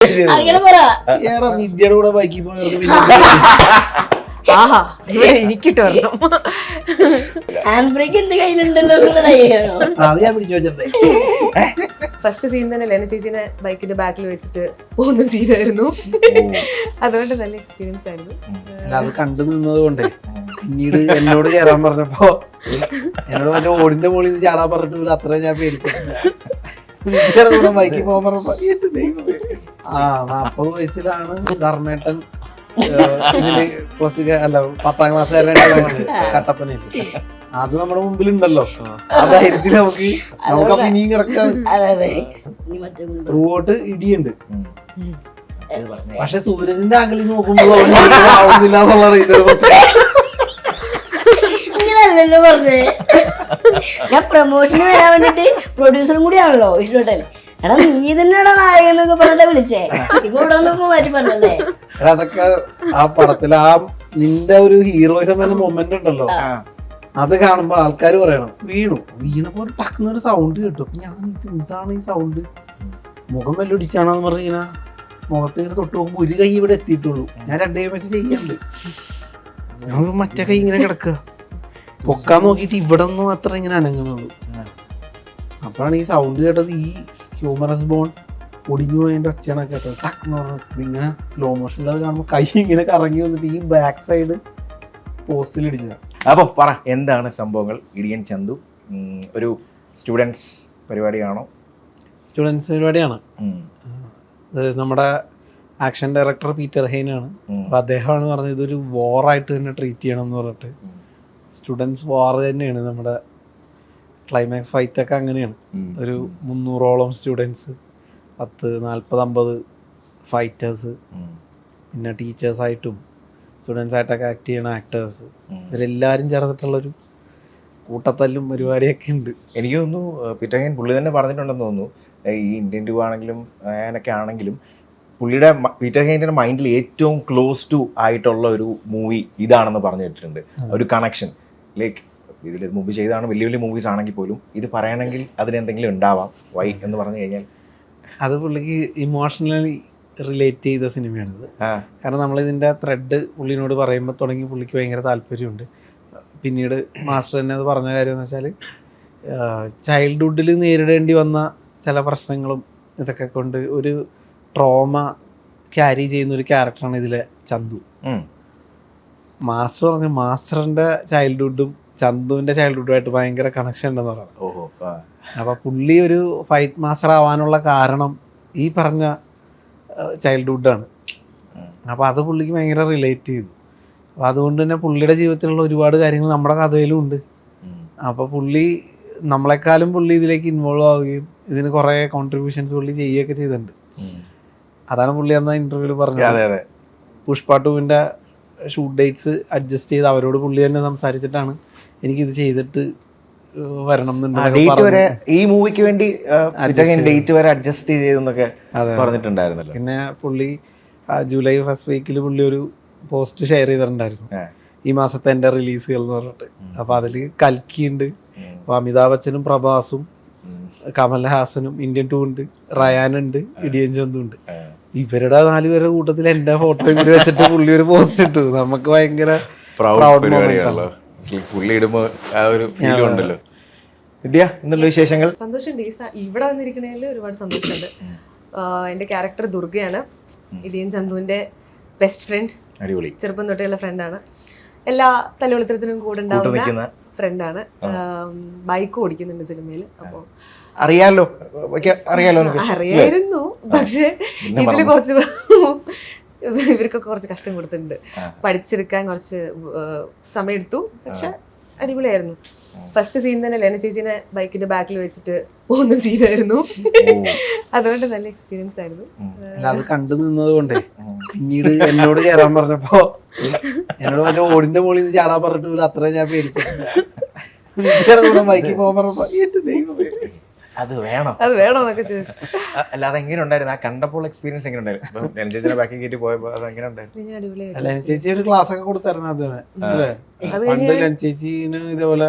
വിദ്യയുടെ കൂടെ ബൈക്കിൽ പോയി ആഹാ എനിക്കിട്ട് വരണം. ഹാൻഡ് ബ്രേക്ക് എന്റെ കയ്യിലുണ്ടല്ലോ എന്നുള്ളതായിരുന്നു. അത് ഞാൻ പിടിച്ചു വെച്ചിട്ടേ. ഫസ്റ്റ് സീൻ തന്നെ ലെന ചേച്ചിനെ ബൈക്കിന്റെ ബാക്കിൽ വെച്ചിട്ട് പോകുന്ന സീനായിരുന്നു. അതുകൊണ്ട് നല്ല എക്സ്പീരിയൻസ് ആയിരുന്നു. അല്ല അത് കണ്ടു നിന്നത് കൊണ്ടേ പിന്നീട് എന്നോട് കയറാൻ പറഞ്ഞപ്പോ എന്നോട് മറ്റേ ഓടിന്റെ മുകളിൽ നിന്ന് ചാടാൻ പറഞ്ഞിട്ട് അത്ര ഞാൻ പേടിച്ചിട്ടില്ല. വിദ്യയുടെ കൂടെ ബൈക്കിൽ പോകാൻ പറഞ്ഞപ്പോ 40 വയസ്സിലാണ് ധർമ്മേട്ടൻ ഇതില് പ്ലസ് ടു അല്ല 10ാം ക്ലാസ് കട്ടപ്പനയിൽ. അത് നമ്മുടെ മുമ്പിലുണ്ടല്ലോ. ആ ധൈര്യത്തിൽ നമുക്ക് അപ്പൊ ഇനിയും കിടക്കാം. ത്രൂ ഔട്ട് ഇടിയുണ്ട്. പക്ഷെ സൂരജിന്റെ ആംഗിളിൽ നോക്കുമ്പോ ആവുന്നില്ല എന്നുള്ള ഇങ്ങനെയല്ലല്ലോ പറഞ്ഞേ. ഞാൻ പ്രൊമോഷന് വരാൻ വേണ്ടിട്ട് പ്രൊഡ്യൂസറും കൂടി ആണല്ലോ വിഷ്ണുട്ടൻ. എടാ നീ തന്നെയാണോ നായകൻ എന്നൊക്കെ പറഞ്ഞിട്ട് വിളിച്ചേ. ഇപ്പൊ ഇവിടെ വന്നപ്പോ മാറ്റി പറഞ്ഞല്ലേ. അതൊക്കെ ആ പടത്തിൽ ആ നിന്റെ ഒരു ഹീറോയിസം എന്ന മൊമെന്റ് ഉണ്ടല്ലോ. അത് കാണുമ്പോ ആൾക്കാർ പറയണം വീണപ്പോ ഒരു ടക്കുന്നൊരു സൗണ്ട് കേട്ടു. അപ്പൊ ഞാൻ എന്താണ് ഈ സൗണ്ട്, മുഖം വല്ല ഇടിച്ചാണോന്ന് പറഞ്ഞാ മുഖത്ത് ഇങ്ങനെ തൊട്ട് നോക്കുമ്പോ ഒരു കൈ ഇവിടെ എത്തിയിട്ടുള്ളൂ. ഞാൻ 2 കൈ വെച്ച് ചെയ്യാണ്ട് ഞാൻ മറ്റേ കൈ ഇങ്ങനെ കിടക്കുക. പൊക്കാൻ നോക്കിയിട്ട് ഇവിടെ ഒന്നും അത്ര ഇങ്ങനെ അനങ്ങുന്നുള്ളൂ. അപ്പോഴാണ് ഈ സൗണ്ട് കേട്ടത്. ഈ ഹ്യൂമറസ് ബോൺ ഒടിഞ്ഞു പോയതിന്റെ ഒച്ചയാണ് കേട്ടത്. ടക്ക് പറഞ്ഞിട്ട് ഇങ്ങനെ സ്ലോ മോഷനിൽ അത് കാണുമ്പോൾ കൈ ഇങ്ങനെ കറങ്ങി വന്നിട്ട് ഈ ബാക്ക് സൈഡ് പോസ്റ്റിൽ ഇടിച്ചതാണ്. അപ്പോൾ പറ, എന്താണ് സംഭവങ്ങൾ? ഇടിയൻ ചന്തു ഒരു സ്റ്റുഡൻസ് പരിപാടിയാണോ? സ്റ്റുഡൻസ് പരിപാടിയാണ്. നമ്മുടെ ആക്ഷൻ ഡയറക്ടർ പീറ്റർ ഹെയ്നാണ്. അപ്പം അദ്ദേഹമാണ് പറഞ്ഞത് ഇതൊരു വാറായിട്ട് തന്നെ ട്രീറ്റ് ചെയ്യണം എന്ന് പറഞ്ഞിട്ട്. സ്റ്റുഡൻസ് വാർ തന്നെയാണ്. നമ്മുടെ ക്ലൈമാക്സ് ഫൈറ്റൊക്കെ അങ്ങനെയാണ്. ഒരു 300ഓളം സ്റ്റുഡൻസ്, 10, 40, 50 ഫൈറ്റേഴ്സ്, പിന്നെ ടീച്ചേഴ്സായിട്ടും സ്റ്റുഡൻസ് ആയിട്ടൊക്കെ ആക്ട് ചെയ്യണ ആക്ടേഴ്സ്, ഇവരെല്ലാവരും ചേർന്നിട്ടുള്ളൊരു കൂട്ടത്തല്ലും പരിപാടിയൊക്കെ ഉണ്ട്. എനിക്ക് തോന്നുന്നു പീറ്റർ ഹെയ്ൻ പുള്ളി തന്നെ പറഞ്ഞിട്ടുണ്ടെന്ന് തോന്നുന്നു. ഈ ഇന്ത്യൻ 2 ആണെങ്കിലും അങ്ങനെയൊക്കെ ആണെങ്കിലും പുള്ളിയുടെ പീറ്റർ ഹെയ്ൻ്റെ മൈൻഡിൽ ഏറ്റവും ക്ലോസ് ടു ആയിട്ടുള്ള ഒരു മൂവി ഇതാണെന്ന് പറഞ്ഞു കേട്ടിട്ടുണ്ട്. ഒരു കണക്ഷൻ ലൈക്ക് ഇതിൽ മുമ്പ് ചെയ്താണ് വലിയ വലിയ മൂവീസ് ആണെങ്കിൽ പോലും ഇത് പറയണമെങ്കിൽ അതിനെന്തെങ്കിലും ഉണ്ടാവാം. വൈ എന്ന് പറഞ്ഞു കഴിഞ്ഞാൽ അത് പുള്ളിക്ക് ഇമോഷണലി റിലേറ്റ് ചെയ്ത സിനിമയാണിത്. കാരണം നമ്മളിതിൻ്റെ ത്രെഡ് പുള്ളിനോട് പറയുമ്പോൾ തുടങ്ങി പുള്ളിക്ക് ഭയങ്കര താല്പര്യമുണ്ട്. പിന്നീട് മാസ്റ്റർ തന്നെ അത് പറഞ്ഞ കാര്യം എന്ന് വെച്ചാൽ ചൈൽഡ്ഹുഡിൽ നേരിടേണ്ടി വന്ന ചില പ്രശ്നങ്ങളും ഇതൊക്കെ കൊണ്ട് ഒരു ട്രോമ ക്യാരി ചെയ്യുന്ന ഒരു ക്യാരക്ടറാണ് ഇതിലെ ചന്തു. മാസ്റ്റർ പറഞ്ഞ മാസ്റ്ററിൻ്റെ ചൈൽഡ്ഹുഡും ചന്തുവിൻ്റെ ചൈൽഡ്ഹുഡുമായിട്ട് ഭയങ്കര കണക്ഷൻ ഉണ്ടെന്ന് പറയുന്നത്. അപ്പോൾ പുള്ളി ഒരു ഫൈറ്റ് മാസ്റ്റർ ആവാനുള്ള കാരണം ഈ പറഞ്ഞ ചൈൽഡ്ഹുഡാണ്. അപ്പോൾ അത് പുള്ളിക്ക് ഭയങ്കര റിലേറ്റ് ചെയ്തു. അപ്പോൾ അതുകൊണ്ട് തന്നെ പുള്ളിയുടെ ജീവിതത്തിലുള്ള ഒരുപാട് കാര്യങ്ങൾ നമ്മുടെ കഥയിലും ഉണ്ട്. അപ്പോൾ പുള്ളി നമ്മളെക്കാളും പുള്ളി ഇതിലേക്ക് ഇൻവോൾവ് ആവുകയും ഇതിന് കുറേ കോൺട്രിബ്യൂഷൻസ് പുള്ളി ചെയ്യുകയൊക്കെ ചെയ്തിട്ടുണ്ട്. അതാണ് പുള്ളി എന്ന ഇന്റർവ്യൂവിൽ പറഞ്ഞത്. പുഷ്പ 2ന്റെ ഷൂട്ട് ഡേറ്റ്സ് അഡ്ജസ്റ്റ് ചെയ്ത് അവരോട് പുള്ളി തന്നെ സംസാരിച്ചിട്ടാണ് എനിക്കിത് ചെയ്തിട്ട് വരണം എന്നുണ്ടെങ്കിൽ ഈ മൂവിക്ക് വേണ്ടി ഡേറ്റ് വരെ അഡ്ജസ്റ്റ് ചെയ്തെന്നൊക്കെ പറഞ്ഞിട്ടുണ്ടായിരുന്നല്ലോ. പിന്നെ പുള്ളി ജൂലൈ ഫസ്റ്റ് വീക്കിൽ പുള്ളി ഒരു പോസ്റ്റ് ഷെയർ ചെയ്തിട്ടുണ്ടായിരുന്നു, ഈ മാസത്തെ എൻ്റെ റിലീസുകൾ എന്ന് പറഞ്ഞിട്ട്. അപ്പോൾ അതിൽ കൽക്കിയുണ്ട്, അപ്പോൾ അമിതാഭ് ബച്ചനും പ്രഭാസും കമൽഹാസനും ഇന്ത്യൻ 2 ഉണ്ട്, റയാനുണ്ട്, ഇടിയൻ ചന്തു ഉണ്ട്. ഇവരുടെ 4 പേരുടെ കൂട്ടത്തിൽ എൻ്റെ ഫോട്ടോയും കൂടി വെച്ചിട്ട് പുള്ളി ഒരു പോസ്റ്റ് ഇട്ടു. നമുക്ക് ഭയങ്കര പുള്ളി ഇടുമ്പോൾ ആ ഒരു ഫീലും ഉണ്ടല്ലോ. വിദ്യ, എന്നുള്ള വിശേഷങ്ങൾ? സന്തോഷമുണ്ട്. ഇവിടെ വന്നിരിക്കണതിൽ ഒരുപാട് സന്തോഷമുണ്ട്. എൻ്റെ ക്യാരക്ടർ ദുർഗയാണ്, ഇടിയൻ ചന്തുവിൻ്റെ ബെസ്റ്റ് ഫ്രണ്ട്. അടിപൊളി. ചെറുപ്പം തൊട്ടേയുള്ള ഫ്രണ്ടാണ്. എല്ലാ തലവെളുത്തരത്തിനും കൂടെ ഉണ്ടാവുന്ന ഫ്രണ്ടാണ്. ബൈക്ക് ഓടിക്കുന്നുണ്ട് സിനിമയിൽ. അപ്പോൾ അറിയായിരുന്നു, പക്ഷെ ഇതിൽ കുറച്ച് ഇവർക്കൊക്കെ കുറച്ച് കഷ്ടം കൊടുത്തിട്ടുണ്ട്. പഠിച്ചെടുക്കാൻ കുറച്ച് സമയം എടുത്തു, പക്ഷെ അടിപൊളിയായിരുന്നു. ഫസ്റ്റ് സീൻ തന്നെ ലെന ചേച്ചിനെ ബൈക്കിന്റെ ബാക്കിൽ വെച്ചിട്ട് പോകുന്ന സീനായിരുന്നു. അതുകൊണ്ട് നല്ല എക്സ്പീരിയൻസ് ആയിരുന്നു. അത് കണ്ടു നിന്നത് കൊണ്ടേ പിന്നീട് എന്നോട് കയറാൻ പറഞ്ഞപ്പോ എന്നോട് മറ്റേ ഓടിന്റെ മുകളിൽ നിന്ന് ചാടാൻ പറഞ്ഞിട്ട് അത്ര ഞാൻ പേടിച്ചിട്ടില്ല. ബൈക്കിൽ പോകാൻ പറഞ്ഞപ്പോ അത് വേണം എന്നൊക്കെ ചോദിച്ചു. അല്ലാതെ എങ്ങനെ ഉണ്ടായിരുന്നു ആ കണ്ടപ്പോൾ എക്സ്പീരിയൻസ്? എങ്ങനെ ഉണ്ടായിരുന്നു? ചേച്ചിനെ ബാക്കി കയറ്റി പോയപ്പോ അത് എങ്ങനെ ഉണ്ടായിരുന്നു? ചേച്ചി ഒരു ക്ലാസ് ഒക്കെ കൊടുത്തായിരുന്നു അതിന് അല്ലേ? പണ്ട് ചേച്ചിന് ഇതേപോലെ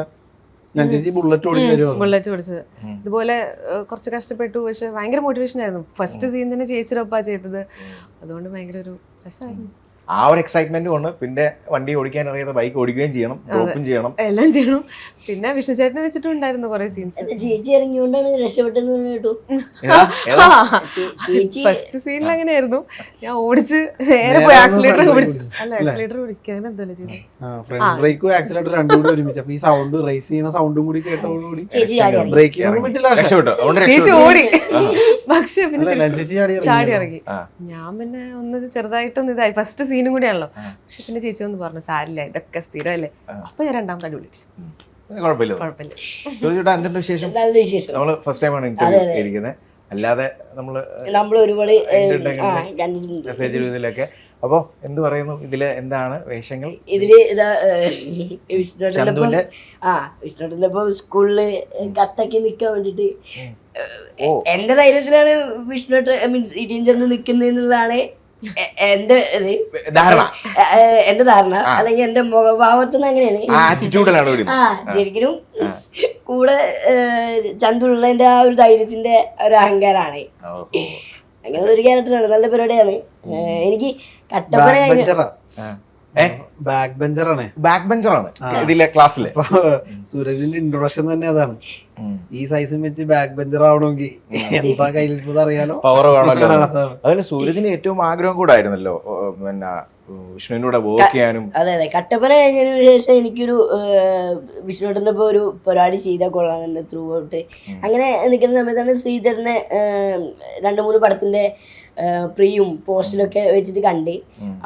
ചേച്ചി ബുള്ളറ്റ് ഓടിച്ച് വരുമോ? ബുള്ളറ്റ് പിടിച്ചത് ഇതുപോലെ കുറച്ച് കഷ്ടപ്പെട്ടു. പക്ഷെ ഭയങ്കര മോട്ടിവേഷൻ ആയിരുന്നു. ഫസ്റ്റ് സീൻ തന്നെ ചേച്ചിയുടെ ഒപ്പാ ചെയ്തത്. അതുകൊണ്ട് ഭയങ്കര ഒരു രസമായിരുന്നു. ആ ഒരു എക്സൈറ്റ്മെന്റ് കൊണ്ട് പിന്നെ വണ്ടി ഓടിക്കാൻ അറിയാത്ത ബൈക്ക് ഓടിക്കുകയും ചെയ്യണം, ഡ്രോപ്പും ചെയ്യണം, എല്ലാം ചെയ്യണം. പിന്നെ വിഷ്ണു ചേട്ടനെ വെച്ചിട്ടുണ്ടായിരുന്നു കുറെ സീൻസ്. ചേച്ചി ഇറങ്ങിയോണ്ടാണ് രക്ഷപ്പെട്ടെന്ന് കേട്ടു. ഫസ്റ്റ് സീനിൽ അങ്ങനെയായിരുന്നു. ഞാൻ ഓടിച്ച് നേരെ പോയി ആക്സിലേറ്റർ പിടിച്ചു. അല്ല ആക്സിലേറ്റർ പിടിക്കാൻ എന്തല്ലേ ചെയ്തു. ഫ്രണ്ട് ബ്രേക്കും ആക്സിലേറ്റർ രണ്ടും കൂടി ഒരുമിച്ച്. അപ്പൊ ഈ സൗണ്ട് റേസ് ചെയ്യുന്ന സൗണ്ടും കൂടി കേട്ടോടുകൂടി ചേച്ചി ബ്രേക്ക് ചെയ്യാൻ പറ്റില്ല. രക്ഷപ്പെട്ടു. അതുകൊണ്ട് ചേച്ചി ഓടി. പക്ഷെ പിന്നെ ചേച്ചി ചാടി ഇറങ്ങി. ഞാൻ പിന്നെ ഒന്ന് ചെറുതായിട്ടൊന്ന് ഇതായി. ഫസ്റ്റ് സീനും കൂടിയാണല്ലോ. പക്ഷെ പിന്നെ ചേച്ചി ഒന്ന് പറഞ്ഞു സാരില്ല, ഇതൊക്കെ സ്ഥിരമല്ലേ. അപ്പൊ ഞാൻ രണ്ടാമത്തെ അടി വിളിച്ചു. കുഴപ്പമില്ല. കുഴപ്പമില്ല. സൂര്യചേട്ടാ എന്തുണ്ട് വിശേഷം? നല്ല വിശേഷം. നമ്മള് ഫസ്റ്റ് ടൈമാണ് ഇന്റർവ്യൂ ഇരിക്കുന്നത്. അല്ലാതെ നമ്മൾ ഒരുപാട് മെസ്സേജ് ഇതിലൊക്കെ. അപ്പൊ എന്ത് പറയുന്നു, ഇതില് എന്താണ് വേഷങ്ങൾ? ഇതില് ഇതാ വിഷ്ണുട്ടന്റെ വിഷ്ണുട്ടന്റെ ഇപ്പൊ സ്കൂളില് കത്തൊക്കെ നിക്കാൻ വേണ്ടിട്ട് എന്റെ ധൈര്യത്തിലാണ് വിഷ്ണുട്ടൻ മീൻസ് ഈ ടീച്ചറിന് നിക്കുന്നതെന്നുള്ളതാണ് എന്റെ ധാരണ. അല്ലെങ്കിൽ എന്റെ മുഖഭാവത്തുനിന്ന് അങ്ങനെയാണ്. ശരിക്കും കൂടെ ചന്തുള്ളതിന്റെ ആ ഒരു ധൈര്യത്തിന്റെ ഒരു അഹങ്കാരാണ്. അങ്ങനെ ഒരു ക്യാരക്ടറാണ്. നല്ല പരിപാടിയാണ്. എനിക്ക് കട്ടപ്പന ബാക്ക് ബെഞ്ചറാണ്. ബാക്ക് ബെഞ്ചറാണ് ഇതിലെ ക്ലാസ്സില്. സൂരജിന്റെ ഇൻട്രൊഡക്ഷൻ തന്നെ അതാണ്. ഈ സൈസും വെച്ച് ബാക്ക് ബെഞ്ചർ ആവണമെങ്കിൽ എന്താ കയ്യിലിപ്പത് അറിയാലോ, പവർ വേണമല്ലോ. അതിന് സൂരജിന് ഏറ്റവും ആഗ്രഹം കൂടെ ആയിരുന്നല്ലോ പിന്നെ വിഷ്ണുവിനോട് വർക്ക് ചെയ്യാനും. അതെ അതെ. കട്ടപ്പന കഴിഞ്ഞതിന് ശേഷം എനിക്കൊരു വിഷ്ണുട്ടൻ്റെ ഇപ്പോൾ ഒരു പരിപാടി ചെയ്താൽ കൊള്ളാമെന്നുണ്ട് ത്രൂ ഔട്ട്. അങ്ങനെ നിൽക്കുന്ന സമയത്താണ് ശ്രീധരനെ 2-3 പടത്തിന്റെ പ്രിയും പോസ്റ്റിലൊക്കെ വെച്ചിട്ട് കണ്ട്.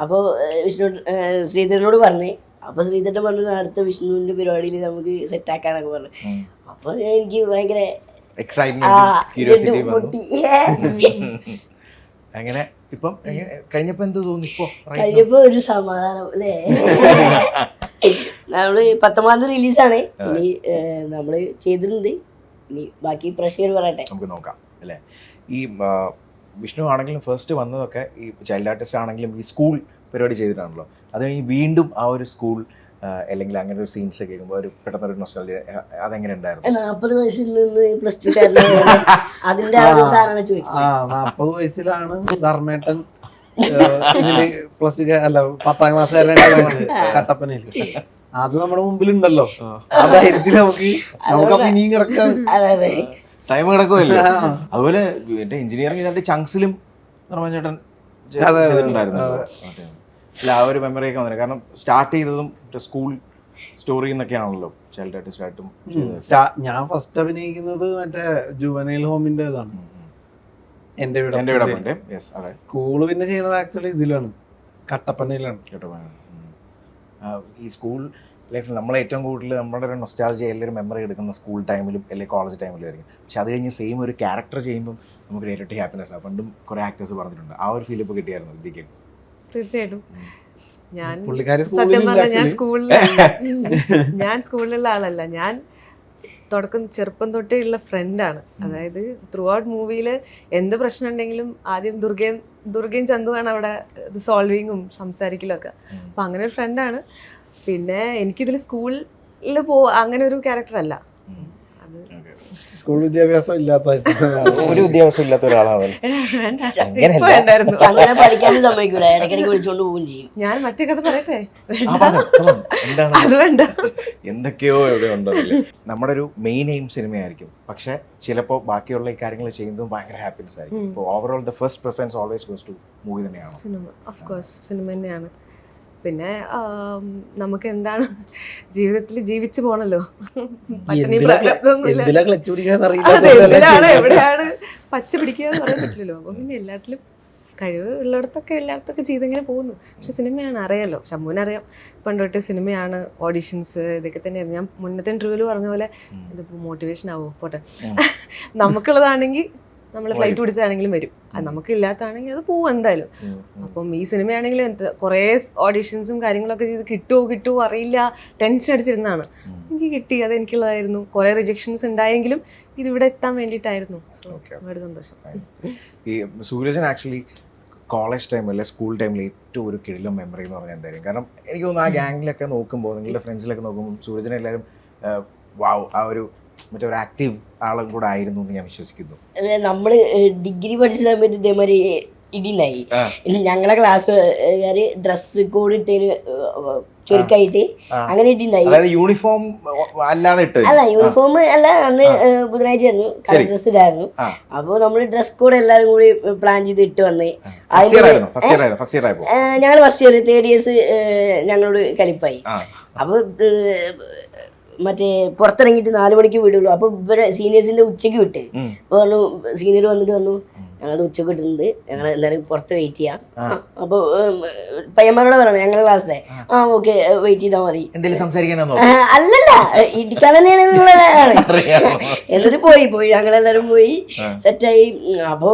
അപ്പോൾ ശ്രീധരനോട് പറഞ്ഞേ. അപ്പൊ ശ്രീധരൻ പറഞ്ഞു അടുത്ത വിഷ്ണുവിന്റെ പരിപാടിയിൽ നമുക്ക് സെറ്റ് ആക്കാന്നൊക്കെ പറഞ്ഞു. അപ്പൊ എനിക്ക് ഭയങ്കര അങ്ങനെ ഇപ്പം കഴിഞ്ഞപ്പോ എന്ത് തോന്നി? കഴിഞ്ഞപ്പോ ഒരു സമാധാനം അല്ലേ. നമ്മള് 19 റിലീസാണ്. ഇനി നമ്മള് ചെയ്തിട്ടുണ്ട്. ഇനി ബാക്കി പ്രഷർ പറയട്ടെ, നമുക്ക് നോക്കാം അല്ലേ. ഈ വിഷ്ണു ആണെങ്കിലും ഫസ്റ്റ് വന്നതൊക്കെ ഈ ചൈൽഡ് ആർട്ടിസ്റ്റ് ആണെങ്കിലും ഈ സ്കൂൾ പരിപാടി ചെയ്തിട്ടാണല്ലോ. അത് കഴിഞ്ഞ് വീണ്ടും ആ ഒരു സ്കൂൾ അല്ലെങ്കിൽ അങ്ങനെ ഒരു സീൻസ് കേൾക്കുമ്പോൾ ഒരു പെട്ടെന്നൊരു നൊസ്റ്റാൾജിയ, അതെങ്ങനെ ഉണ്ടായിരുന്നു? 40 വയസ്സിൽ നിന്ന് +2 അതിന്റെ 40 വയസ്സിലാണ് ധർമ്മേട്ടൻ +2 അല്ല 10ാം ക്ലാസ്സുകാരനായിട്ട് കട്ടപ്പനയിൽ. അത് നമ്മുടെ മുമ്പിലുണ്ടല്ലോ. ആ ധൈര്യത്തിൽ നമുക്ക് ഇനിയും കിടക്കാൻ ടൈം കിടക്കുമല്ലോ. അതുപോലെ എന്റെ എഞ്ചിനീയറിംഗ് ചെയ്തിട്ട് ചങ്സിലും നിർമ്മചേട്ടൻ ചെയ്തിട്ടുണ്ടായിരുന്നു. അല്ല ആ ഒരു മെമ്മറി ഒക്കെ വന്നില്ല. കാരണം സ്റ്റാർട്ട് ചെയ്തതും സ്കൂൾ സ്റ്റോറി എന്നൊക്കെയാണല്ലോ ചൈൽഡ് ആർട്ടിസ്റ്റ് ആയിട്ടും. ഞാൻ ഫസ്റ്റ് അഭിനയിക്കുന്നത് മറ്റേ ജുവനൈൽ ഹോമിന്റെ ഇതാണ്, എന്റെ വീട്. സ്കൂള് പിന്നെ ചെയ്യണത് ആക്ച്വലി ഇതിലാണ്, കട്ടപ്പനയിലാണ്. ഈ സ്കൂൾ ലൈഫിൽ നമ്മൾ ഏറ്റവും കൂടുതൽ നമ്മുടെ ഒരു നൊസ്റ്റാൾജിയ എല്ലാവരും മെമ്മറി എടുക്കുന്ന സ്കൂൾ ടൈമിലും അല്ലെങ്കിൽ കോളേജ് ടൈമിലും ആയിരിക്കും. പക്ഷെ അത് കഴിഞ്ഞ് സെയിം ഒരു ക്യാരക്ടർ ചെയ്യുമ്പോൾ നമുക്ക് ഇരട്ടി ഹാപ്പിനെസ് ആണ്. പണ്ടും കുറെ ആക്ടേഴ്സ് പറഞ്ഞിട്ടുണ്ട്. ആ ഒരു ഫീൽ ഇപ്പോൾ കിട്ടിയായിരുന്നു വിദ്യക്ക്? തീർച്ചയായിട്ടും. ഞാൻ പുള്ളിക്കാരി സത്യം പറഞ്ഞാൽ ഞാൻ സ്കൂളിലുള്ള ആളല്ല. ഞാൻ ചെറുപ്പം തൊട്ടേ ഉള്ള ഫ്രണ്ടാണ്. അതായത് ത്രൂ ഔട്ട് മൂവിയിൽ എന്ത് പ്രശ്നം ഉണ്ടെങ്കിലും ആദ്യം ദുർഗയും ചന്തുവാണ് അവിടെ സോൾവിങ്ങും സംസാരിക്കലും ഒക്കെ. അപ്പം അങ്ങനെ ഒരു ഫ്രണ്ടാണ്. പിന്നെ എനിക്കിതിൽ സ്കൂളിൽ അങ്ങനെ ഒരു ക്യാരക്ടർ അല്ല. സ്കൂൾ വിദ്യാഭ്യാസം ഇല്ലാത്ത ഒരു വിദ്യാഭ്യാസം ഇല്ലാത്ത ഒരാളാണ്. അങ്ങനെ പഠിക്കാനും സമ്മതിക്കൂല, ഇടയ്ക്കിടയ്ക്ക് വിളിച്ചോണ്ട് പോവുകയും ചെയ്യും. ഞാൻ മറ്റേ കഥ പറയട്ടെ? അത് വേണ്ട. എന്തൊക്കെയോ എവിടെ ഉണ്ടോ. നമ്മുടെ ഒരു മെയിൻ എയിം സിനിമയായിരിക്കും, പക്ഷെ ചിലപ്പോൾ ബാക്കിയുള്ള ഈ കാര്യങ്ങൾ ചെയ്യുന്നതും ഭയങ്കര ഹാപ്പിനെസ് ആയിരിക്കും. ഇപ്പോൾ overall the first preference always goes to movie തന്നെയാണ്. സിനിമ, ഓഫ് കോഴ്സ് സിനിമ തന്നെയാണ്. പിന്നെ നമുക്ക് എന്താണ് ജീവിതത്തിൽ ജീവിച്ചു പോണല്ലോ. എവിടെയാണ് പച്ച പിടിക്കുക എന്ന് പറയാൻ പറ്റില്ലല്ലോ. അപ്പൊ പിന്നെ എല്ലാത്തിലും കഴിവ് ഉള്ളിടത്തൊക്കെ ചെയ്തിങ്ങനെ പോകുന്നു. പക്ഷെ സിനിമയാണ്, അറിയാലോ, ശംഭുവിനറിയാം പണ്ട് തൊട്ടേ സിനിമയാണ്. ഓഡിഷൻസ് ഇതൊക്കെ തന്നെയായിരുന്നു. ഞാൻ മുന്നത്തെ ഇന്റർവ്യൂവിൽ പറഞ്ഞ പോലെ ഇതിപ്പോൾ മോട്ടിവേഷൻ ആവോ പോട്ടെ. നമുക്കുള്ളതാണെങ്കിൽ നമ്മൾ ഫ്ലൈറ്റ് പിടിച്ചാണെങ്കിലും വരും. അത് നമുക്കില്ലാത്താണെങ്കിൽ അത് പോവും എന്തായാലും. അപ്പം ഈ സിനിമയാണെങ്കിലും കുറേ ഓഡിഷൻസും കാര്യങ്ങളൊക്കെ ചെയ്ത് കിട്ടുമോ അറിയില്ല, ടെൻഷൻ അടിച്ചിരുന്നതാണ്. എനിക്ക് കിട്ടി, അത് എനിക്കുള്ളതായിരുന്നു. കുറേ റിജക്ഷൻസ് ഉണ്ടായെങ്കിലും ഇതിവിടെ എത്താൻ വേണ്ടിയിട്ടായിരുന്നു. സോ ഒരുപാട് സന്തോഷം. ഈ സൂരജൻ ആക്ച്വലി കോളേജ് ടൈം അല്ലെ സ്കൂൾ ടൈമിൽ ഏറ്റവും ഒരു കിടിലം മെമ്മറി എന്ന് പറഞ്ഞാൽ എന്തായാലും. കാരണം എനിക്ക് തോന്നുന്നു ആ ഗ്യാങ്ങിലൊക്കെ നോക്കുമ്പോൾ, നിങ്ങളുടെ ഫ്രണ്ട്സിലൊക്കെ നോക്കുമ്പോൾ സൂരജനെ എല്ലാവരും വാവ് ആ ഒരു മറ്റേ ഒരു ആക്റ്റീവ് ആളും കൂടെ ആയിരുന്നു എന്ന് ഞാൻ വിശ്വസിക്കുന്നു. നമ്മള് ഡിഗ്രി പഠിച്ച സമയത്ത് ഇതേമാതിരി ഇടിണ്ടായി. ഞങ്ങളെ ക്ലാസ്സുകാര് ഡ്രസ് കോഡ് ഇട്ടതിന് ചുരുക്കായിട്ട് അങ്ങനെ ഇടിണ്ടായി. യൂണിഫോം അല്ലാതെ അല്ല, യൂണിഫോം അല്ല, അന്ന് ബുധനാഴ്ച ആയിരുന്നു, കളർ ഡ്രസ് ഇടായിരുന്നു. അപ്പൊ നമ്മള് ഡ്രസ് കോഡ് എല്ലാരും കൂടി പ്ലാൻ ചെയ്ത് ഇട്ട് വന്നേ. ഞങ്ങൾ ഫസ്റ്റ് ഇയർ, 3rd years ഞങ്ങളോട് കലിപ്പായി. അപ്പൊ മറ്റേ പുറത്തിറങ്ങിയിട്ട് 4 മണിക്ക് വിടുള്ളൂ. അപ്പൊ ഇവരെ സീനിയേഴ്സിന്റെ ഉച്ചക്ക് വിട്ട് പറഞ്ഞു, സീനിയർ വന്നിട്ട് പറഞ്ഞു ഞങ്ങളത് ഉച്ചക്ക് ഇട്ടിട്ടുണ്ട്, ഞങ്ങൾ എല്ലാവരും പുറത്ത് വെയിറ്റ് ചെയ്യാം. അപ്പൊ പയ്യന്മാരോട് പറയണം ഞങ്ങളുടെ ക്ലാസ്സിലെ ഓക്കെ വെയിറ്റ് ചെയ്താൽ മതി. അല്ലല്ല, ഇടിക്കാൻ തന്നെയാണ്. എന്നിട്ട് പോയി ഞങ്ങളെല്ലാരും പോയി സെറ്റായി. അപ്പൊ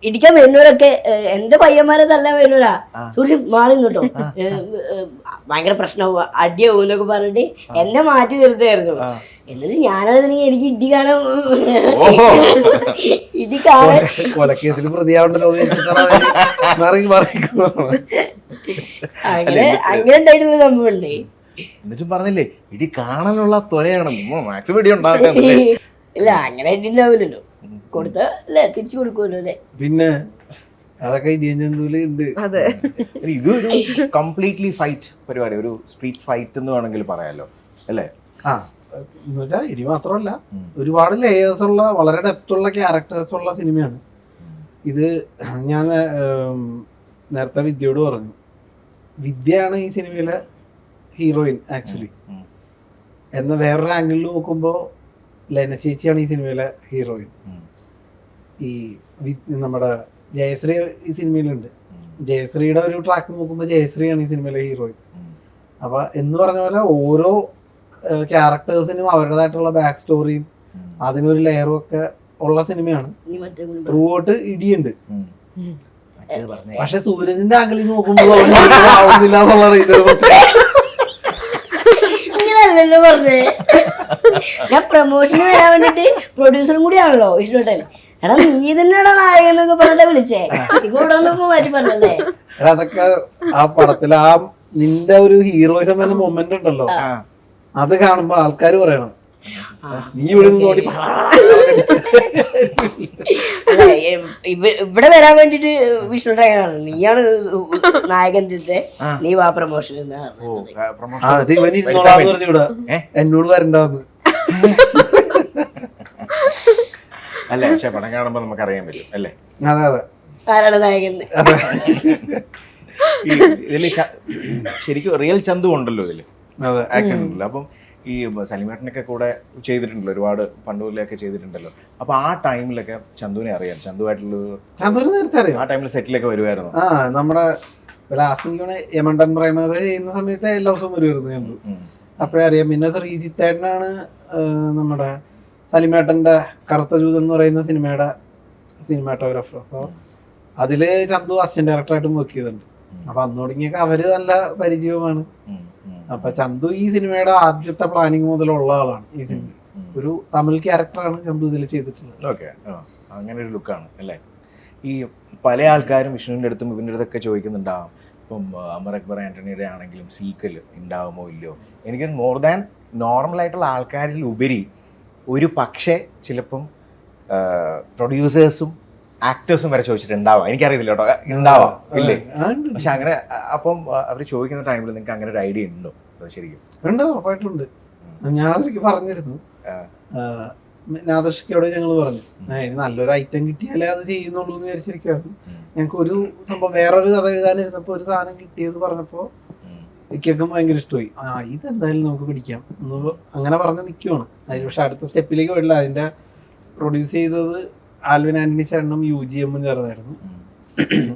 ഇടിക്കാൻ വരുന്നവരൊക്കെ എന്റെ പയ്യന്മാരെ തല്ലാൻ വരുന്നവരാ, സൂക്ഷിച്ച് മാറി കേട്ടോ, ഭയങ്കര പ്രശ്നമാവുക, അടിയാവും എന്നൊക്കെ പറഞ്ഞിട്ട് എന്നെ മാറ്റി നിർത്തായിരുന്നു. എന്നിട്ട് ഞാനതിന് എനിക്ക് ഇടി കാണാൻ കൊലക്കേസിൽ പ്രതിയാവണ്ടല്ലോ അങ്ങനെ ഉണ്ടായിട്ടുള്ള സംഭവമുണ്ട്. എന്നിട്ടും പറഞ്ഞില്ലേ ഇടി കാണാനുള്ള ത്വരയാണ്, മാക്സിമം ഇടി ഉണ്ടാകട്ടെ. ഇല്ല, അങ്ങനെ ഇടിണ്ടാവില്ലല്ലോ, കൊടുത്ത അല്ലേ തിരിച്ചു കൊടുക്കുമല്ലോ അല്ലേ. പിന്നെ അതൊക്കെ ഉണ്ട്. ഇതൊരു കംപ്ലീറ്റ്ലി ഫൈറ്റ് പരിപാടി, ഒരു സ്ട്രീറ്റ് ഫൈറ്റ് എന്ന് വേണമെങ്കിൽ പറയാലോ അല്ലേ. എന്ന് വെച്ചാൽ ഇടി മാത്രമല്ല, ഒരുപാട് ലേയേഴ്സ് ഉള്ള വളരെ ഡെപ്ത് ഉള്ള ക്യാരക്ടേഴ്സ് ഉള്ള സിനിമയാണ് ഇത്. ഞാൻ നേരത്തെ വിദ്യയോട് പറഞ്ഞു, വിദ്യയാണ് ഈ സിനിമയിലെ ഹീറോയിൻ ആക്ച്വലി. എന്ന വേറൊരു ആംഗിളിൽ നോക്കുമ്പോൾ ലെന ചേച്ചിയാണ് ഈ സിനിമയിലെ ഹീറോയിൻ. ഈ നമ്മുടെ ജയശ്രീ ഈ സിനിമയിലുണ്ട്. ജയശ്രീയുടെ ഒരു ട്രാക്ക് നോക്കുമ്പോൾ ജയശ്രീയാണ് ഈ സിനിമയിലെ ഹീറോയിൻ. അപ്പൊ എന്ന് പറഞ്ഞ പോലെ ഓരോ ക്യാരക്ടേഴ്സിനും അവരുടേതായിട്ടുള്ള ബാക്ക് സ്റ്റോറിയും അതിനൊരു ലെയറും ഒക്കെ ഉള്ള സിനിമയാണ്. ത്രൂ ഔട്ട് ഇടിയുണ്ട്. പക്ഷെ സൂരജിന്റെ ആംഗിളിൽ നോക്കുമ്പോൾ ആവുന്നില്ല അങ്ങനെയല്ലല്ലോ പറഞ്ഞേ. ഞാൻ പ്രൊമോഷന് വരാൻ വേണ്ടിട്ട് പ്രൊഡ്യൂസറും കൂടി ആണല്ലോ വിഷ്ണുട്ടൻ. എടാ നീ തന്നെയാണോ നായകനൊക്കെ പറഞ്ഞിട്ട് വിളിച്ചേ, ഇപ്പൊ ഇവിടെ വന്നപ്പോ മാറ്റി പറഞ്ഞല്ലേ. അതൊക്കെ ആ പടത്തിൽ ആ നിന്റെ ഒരു ഹീറോയിസം എന്ന മൊമെന്റ് ഉണ്ടല്ലോ, അത് കാണുമ്പോ ആൾക്കാര് പറയണം നീ ഇവിടെ ഇവിടെ വരാൻ വേണ്ടിട്ട് വിഷ്ണുട്ടനാണ്, നീയാണ് നായകൻ, നീ വാ പ്രൊമോഷൻ പറഞ്ഞൂടാ എന്നോട് വരണ്ടാന്ന്. അല്ല പക്ഷെ പടം കാണുമ്പോ നമുക്ക് അറിയാൻ പറ്റും അല്ലേ. അതെ അതെ, ആരാണ് നായകൻ. ഇതില് ശരിക്കും റിയൽ ചന്തു ഉണ്ടല്ലോ ഇതില്, ആക്ഷൻ ഉണ്ടല്ലോ. അപ്പം ഈ സലിമേട്ടനൊക്കെ കൂടെ ചെയ്തിട്ടുണ്ടല്ലോ, ഒരുപാട് പണ്ടുപോലെയൊക്കെ ചെയ്തിട്ടുണ്ടല്ലോ. അപ്പൊ ആ ടൈമിലൊക്കെ ചന്തുവിനെ അറിയാം, ചന്തുവിനെ നേരത്തെ അറിയാം. ആ ടൈമിൽ സെറ്റിലൊക്കെ വരുമായിരുന്നു. നമ്മുടെ ലാസ്റ്റ് യമണ്ടൻ പ്രേമത ചെയ്യുന്ന സമയത്ത് എല്ലാ ദിവസവും വരുമായിരുന്നു ചന്തു, അപ്പോഴേ അറിയാം. പിന്നെ ശ്രീജിത്തേട്ടനാണ് നമ്മുടെ സലിമേട്ടന്റെ കറുത്ത ജൂതൻ എന്ന് പറയുന്ന സിനിമയുടെ സിനിമാറ്റോഗ്രാഫർ. അപ്പോൾ അതില് ചന്തു അസിസ്റ്റന്റ് ഡയറക്ടറായിട്ടും വർക്ക് ചെയ്തിട്ടുണ്ട്. അപ്പൊ അന്ന് തുടങ്ങിയൊക്കെ അവര് നല്ല പരിചയവുമാണ്. അപ്പൊ ചന്തു ഈ സിനിമയുടെ ആദ്യത്തെ പ്ലാനിങ് മുതലുള്ള ആളാണ്. ഈ സിനിമ ഒരു തമിഴ് ക്യാരക്ടറാണ് ചന്തു ഇതിൽ ചെയ്തിട്ടുള്ളത്. ഓക്കെ, അങ്ങനെ ഒരു ലുക്കാണ് അല്ലേ. ഈ പല ആൾക്കാരും വിഷ്ണുവിൻ്റെ അടുത്തും ഇവൻ്റെ അടുത്തൊക്കെ ചോദിക്കുന്നുണ്ടാവും, ഇപ്പം അമർ അക്ബർ ആൻ്റണിയുടെ ആണെങ്കിലും സീക്വൽ ഉണ്ടാവുമോ ഇല്ലയോ. എനിക്ക് മോർ ദാൻ നോർമലായിട്ടുള്ള ആൾക്കാരിൽ ഉപരി ഒരു പക്ഷേ ചിലപ്പം പ്രൊഡ്യൂസേഴ്സും ആക്ടേഴ്സും വരെ ചോദിച്ചിട്ടുണ്ടാവാം, എനിക്കറിയത്തില്ല കേട്ടോ, ഉണ്ടാവാം ഇല്ലേ. പക്ഷെ അങ്ങനെ അപ്പം അവർ ചോദിക്കുന്ന ടൈമിൽ നിങ്ങൾക്ക് അങ്ങനെ ഒരു ഐഡിയ ഉണ്ടോ ശരിക്കും? ഉണ്ട്, ഉറപ്പായിട്ടുണ്ട്. ഞാനതൊക്കെ പറഞ്ഞിരുന്നു നാദർഷിക്കോട്. ഞങ്ങൾ പറഞ്ഞു ഇനി നല്ലൊരു ഐറ്റം കിട്ടിയാലേ അത് ചെയ്യുന്നുള്ളൂ എന്ന് വിചാരിച്ചിരിക്കുകയാണ്. ഞങ്ങൾക്ക് ഒരു സംഭവം വേറൊരു കഥ എഴുതാനിരുന്നപ്പോൾ ഒരു സാധനം കിട്ടിയെന്ന് പറഞ്ഞപ്പോൾ എനിക്കൊക്കെ ഭയങ്കര ഇഷ്ടമായി. ഇതെന്തായാലും നമുക്ക് പിടിക്കാം എന്ന് അങ്ങനെ പറഞ്ഞ് നിൽക്കുവാണ്. അതിന് പക്ഷെ അടുത്ത സ്റ്റെപ്പിലേക്ക് പോയിട്ടില്ല. അതിൻ്റെ പ്രൊഡ്യൂസ് ചെയ്തത് ആൽവിൻ ആന്റണി ചേട്ടനും UGM ചേർന്നായിരുന്നു.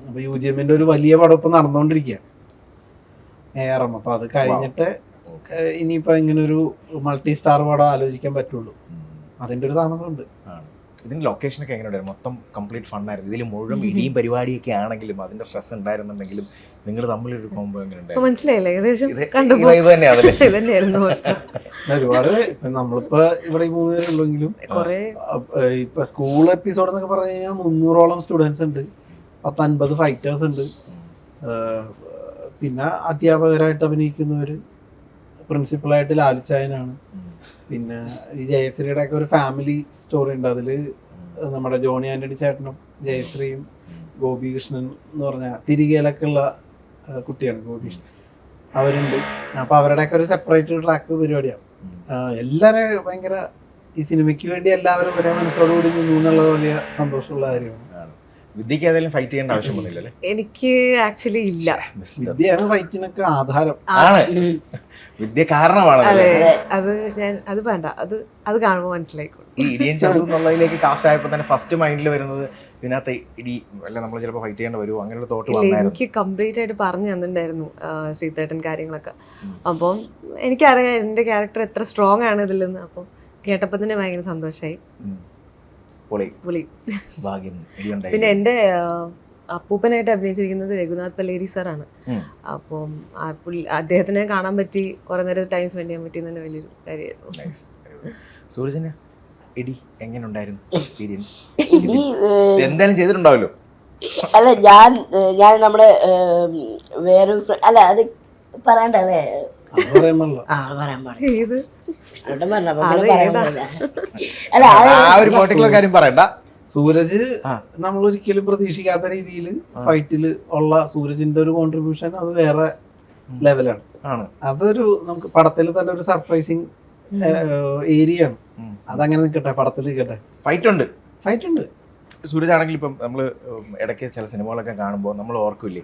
അപ്പൊ UGMന്റെ ഒരു വലിയ പടം ഇപ്പൊ നടന്നുകൊണ്ടിരിക്കുക ARM. അപ്പൊ അത് കഴിഞ്ഞിട്ട് ഇനിയിപ്പോ ഇങ്ങനെ ഒരു മൾട്ടി സ്റ്റാർ പടം ആലോചിക്കാൻ പറ്റുള്ളൂ. അതിന്റെ ഒരു താമസമുണ്ട്. ഇതിന്റെ ലൊക്കേഷനൊക്കെ എങ്ങനെയുണ്ടായിരുന്നു? മൊത്തം കംപ്ലീറ്റ് ഫണ്ണായിരുന്നു. ഇതിൽ മുഴുവൻ ഇടിയും പരിപാടിയൊക്കെ ആണെങ്കിലും അതിന്റെ സ്ട്രെസ് ഉണ്ടായിരുന്നുണ്ടെങ്കിലും നിങ്ങൾ തമ്മിലൊരു കോംബോ എങ്ങനെയുണ്ടായിരുന്നു? മനസ്സിലായില്ലേ? ഏകദേശം ഒരുപാട് നമ്മളിപ്പോ ഇവിടെ 3 പേരുള്ളെങ്കിലും ഇപ്പൊ സ്കൂൾ എപ്പിസോഡ് എന്നൊക്കെ പറഞ്ഞു കഴിഞ്ഞാൽ 300ഓളം സ്റ്റുഡൻസ് ഉണ്ട്, 50 ഫൈറ്റേഴ്സ് ഉണ്ട്, പിന്നെ അധ്യാപകരായിട്ട് അഭിനയിക്കുന്നവര്, പ്രിൻസിപ്പളായിട്ട് ലാലുച്ചായനാണ്, പിന്നെ ഈ ജയശ്രീയുടെ ഒക്കെ ഒരു ഫാമിലി സ്റ്റോറി ഉണ്ട്. അതില് നമ്മുടെ ജോണി ആന്റണി ചേട്ടനും ജയശ്രീയും ഗോപികൃഷ്ണൻ എന്ന് പറഞ്ഞ തിരികേലൊക്കെ ഉള്ള കുട്ടിയാണ് ഗോപികൃഷ്ണൻ, അവരുണ്ട്. അപ്പൊ അവരുടെയൊക്കെ ഒരു സെപ്പറേറ്റ് ട്രാക്ക് പരിപാടിയാണ്. എല്ലാവരും ഭയങ്കര ഈ സിനിമയ്ക്ക് വേണ്ടി എല്ലാവരും ഒരേ മനസ്സോടുകൂടി നിന്നു എന്നുള്ളത് വലിയ സന്തോഷമുള്ള കാര്യമാണ്. വിദ്യക്ക് ഏതായാലും ഫൈറ്റ് ചെയ്യേണ്ട ആവശ്യം വന്നില്ലല്ലേ? എനിക്ക് ആക്ച്വലി ഇല്ല. വിദ്യയാണ് ഫൈറ്റിനൊക്കെ ആധാരം. ആണ് വിദ്യ കാരണമാണ്. അതെ, അത് വേണ്ട, അത് കാണുമ്പോൾ മനസ്സിലായിക്കോളും. ഈ ഇടിയൻ ചന്തു എന്നുള്ളതിലേക്ക് കാസ്റ്റ് ആയപ്പോൾ തന്നെ ഫസ്റ്റ് മൈൻഡിൽ വരുന്നത് ഇതിനകത്ത് ഇടി അല്ല നമ്മൾ ചിലപ്പോൾ ഫൈറ്റ് ചെയ്യേണ്ടി വരുമോ അങ്ങനെയുള്ള തോട്ട് വന്നായിരുന്നു? എനിക്ക് കംപ്ലീറ്റ് ആയിട്ട് പറഞ്ഞു തന്നിട്ടുണ്ടായിരുന്നു ശ്രീധേട്ടൻ കാര്യങ്ങളൊക്കെ. അപ്പം എനിക്കറിയാം എൻ്റെ ക്യാരക്ടർ എത്ര സ്ട്രോങ് ആണ് ഇതിലെന്ന്. അപ്പം കേട്ടപ്പോൾ തന്നെ ഭയങ്കര സന്തോഷമായി. പുളി. പിന്നെ എൻ്റെ അപ്പൂപ്പനായിട്ട് അഭിനയിച്ചിരിക്കുന്നത് രഘുനാഥ് പല്ലേരി സാറാണ്. അപ്പം അദ്ദേഹത്തിനെ കാണാൻ പറ്റി, കുറെ നേരം ടൈം സ്പെൻഡ് ചെയ്യാൻ പറ്റി, തന്നെ വലിയൊരു കാര്യമായിരുന്നു. സൂരജിന് ഇടി എങ്ങനെ ഉണ്ടായിരുന്നു എക്സ്പീരിയൻസ്? എന്തായാലും ചെയ്തിട്ടുണ്ടാവല്ലോ. അല്ല, ഞാൻ നമ്മുടെ വേറൊരു അല്ല അത് പറയണ്ടല്ലേ? സൂരജ് നമ്മൾ ഒരിക്കലും പ്രതീക്ഷിക്കാത്ത രീതിയിൽ ഫൈറ്റിൽ ഉള്ള സൂരജിന്റെ ഒരു കോൺട്രിബ്യൂഷൻ അത് വേറെ ലെവലാണ്. അതൊരു നമുക്ക് പടത്തിൽ തന്നെ ഒരു സർപ്രൈസിങ് ഏരിയ ആണ്. അതങ്ങനെ നിൽക്കട്ടെ, പടത്തിൽ നിൽക്കട്ടെ. ഫൈറ്റ് ഉണ്ട്. സൂരജ് ആണെങ്കിൽ ഇപ്പം നമ്മൾ ഇടയ്ക്ക് ചില സിനിമകളൊക്കെ കാണുമ്പോൾ നമ്മൾ ഓർക്കില്ലേ,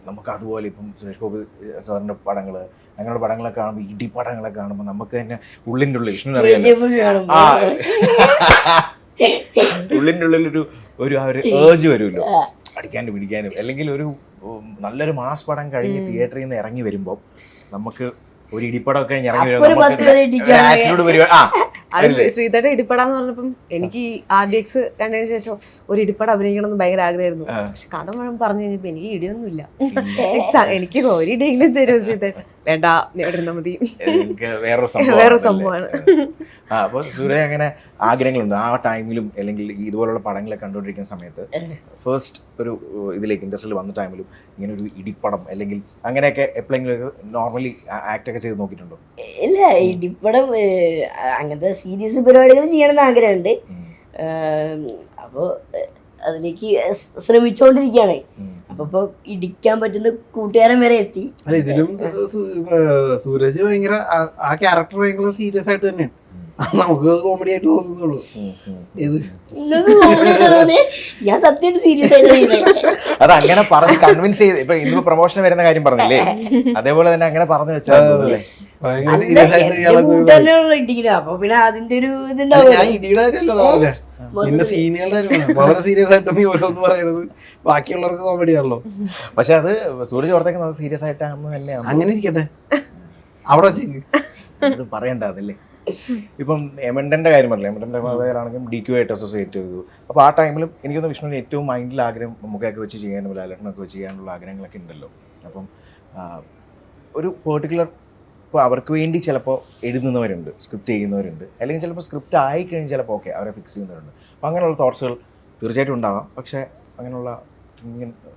നമുക്ക് അതുപോലെ ഇപ്പം സുരേഷ് ഗോപി സാറിൻ്റെ പടങ്ങൾ അങ്ങനെയുള്ള പടങ്ങളൊക്കെ കാണുമ്പോൾ, ഇടി പടങ്ങളൊക്കെ കാണുമ്പോൾ നമുക്ക് തന്നെ ഉള്ളിൻ്റെ ഉള്ളിൽ ഉള്ളിൻ്റെ ഉള്ളിലൊരു ഏർജ് വരുമല്ലോ അടിക്കാനും പിടിക്കാനും. അല്ലെങ്കിൽ ഒരു നല്ലൊരു മാസ് പടം കഴിഞ്ഞ് തിയേറ്ററിൽ നിന്ന് ഇറങ്ങി വരുമ്പോൾ നമുക്ക് ഒരു ഇടിപ്പടമൊക്കെ ഇറങ്ങി ശ്രീധരൻ ഇടിപ്പടാന്ന് പറഞ്ഞപ്പം എനിക്ക് RDX കണ്ടതിന് ശേഷം ഒരു ഇടിപ്പടം അഭിനയിക്കണം എന്ന് ഭയങ്കര ആഗ്രഹമായിരുന്നു. പക്ഷെ കഥ മുഴുവൻ പറഞ്ഞു കഴിഞ്ഞപ്പോ എനിക്ക് ഇടിയൊന്നുമില്ല. എനിക്ക് ഒരു ഇടിയെങ്കിലും തരും ശ്രീധരൻ. വേണ്ട, ഇവിടെ ഇരുന്നാ മതി, വേറൊരു സംഭവമാണ്. അപ്പൊ സൂര്യ അങ്ങനെ ആഗ്രഹങ്ങളുണ്ട് ആ ടൈമിലും, അല്ലെങ്കിൽ ഇതുപോലുള്ള പടങ്ങളൊക്കെ കണ്ടുകൊണ്ടിരിക്കുന്ന സമയത്ത് ഫസ്റ്റ് ഒരു ഇതിലേക്ക് ഇൻഡസ്ട്രിയിൽ വന്ന ടൈമിലും ഇങ്ങനെ ഒരു ഇടിപ്പടം അല്ലെങ്കിൽ അങ്ങനെയൊക്കെ എപ്പോഴെങ്കിലും നോർമലി ആക്ട് ഒക്കെ ചെയ്ത് നോക്കിയിട്ടുണ്ടോ? ഇല്ല, ഇടിപ്പടം അങ്ങനത്തെ സീരിയസ് പരിപാടികൾ ചെയ്യണമെന്ന് ആഗ്രഹമുണ്ട്. അപ്പോൾ അതിലേക്ക് ശ്രമിച്ചുകൊണ്ടിരിക്കുകയാണ്. അപ്പൊ ഇടിക്കാൻ പറ്റുന്ന കൂട്ടുകാരൻ വരെ എത്തി. ഇതിലും സൂരജ് ഭയങ്കര ആ ക്യാരക്ടർ ഭയങ്കര സീരിയസ് ആയിട്ട് തന്നെയാണ്. നമുക്ക് കോമഡി ആയിട്ട് തോന്നുന്നുള്ളൂ. ഞാൻ സത്യമായിട്ട് സീരിയസ് ആയിട്ട് അത് അങ്ങനെ പറഞ്ഞ് കൺവിൻസ് ചെയ്ത് ഇപ്പൊ ഇന്ന് പ്രൊമോഷൻ വരുന്ന കാര്യം പറഞ്ഞില്ലേ, അതേപോലെ തന്നെ അങ്ങനെ പറഞ്ഞു വെച്ചാൽ അപ്പൊ പിന്നെ അതിന്റെ ഒരു ഇതുണ്ടാവും. നിന്റെ സീനിയറുടെ വളരെ സീരിയസ് ആയിട്ട് നീ ഓരോന്ന് പറയണത് ബാക്കിയുള്ളവർക്ക് കോമഡി ആണല്ലോ. പക്ഷെ അത് സൂരജ് ഓർത്തേക്കുന്നത് സീരിയസ് ആയിട്ടാണെന്ന് തന്നെയാണ്. അങ്ങനെ ഇരിക്കട്ടെ, അവിടെ വെച്ചേക്ക് പറയണ്ട അതല്ലേ. ഇപ്പം എമണ്ടന്റെ കാര്യം പറഞ്ഞില്ല, എമണ്ടന്റെ ആണെങ്കിലും DQ ആയിട്ട് അസോസിയേറ്റ് ചെയ്തു. അപ്പോൾ ആ ടൈമിലും എനിക്കൊന്ന് വിഷ്ണുവിന് ഏറ്റവും മൈൻഡിൽ ആഗ്രഹം നമുക്കൊക്കെ വെച്ച് ചെയ്യാനും ലാലേട്ടനൊക്കെ വെച്ച് ചെയ്യാനുള്ള ആഗ്രഹങ്ങളൊക്കെ ഉണ്ടല്ലോ. അപ്പം ഒരു പെർട്ടിക്കുലർ ഇപ്പോൾ അവർക്ക് വേണ്ടി ചിലപ്പോൾ എഴുതുന്നവരുണ്ട്, സ്ക്രിപ്റ്റ് ചെയ്യുന്നവരുണ്ട്, അല്ലെങ്കിൽ ചിലപ്പോൾ സ്ക്രിപ്റ്റ് ആയിക്കഴിഞ്ഞ് ചിലപ്പോൾ ഓക്കെ അവരെ ഫിക്സ് ചെയ്യുന്നവരുണ്ട്. അപ്പോൾ അങ്ങനെയുള്ള തോട്ട്സുകൾ തീർച്ചയായിട്ടും ഉണ്ടാവാം. പക്ഷേ അങ്ങനെയുള്ള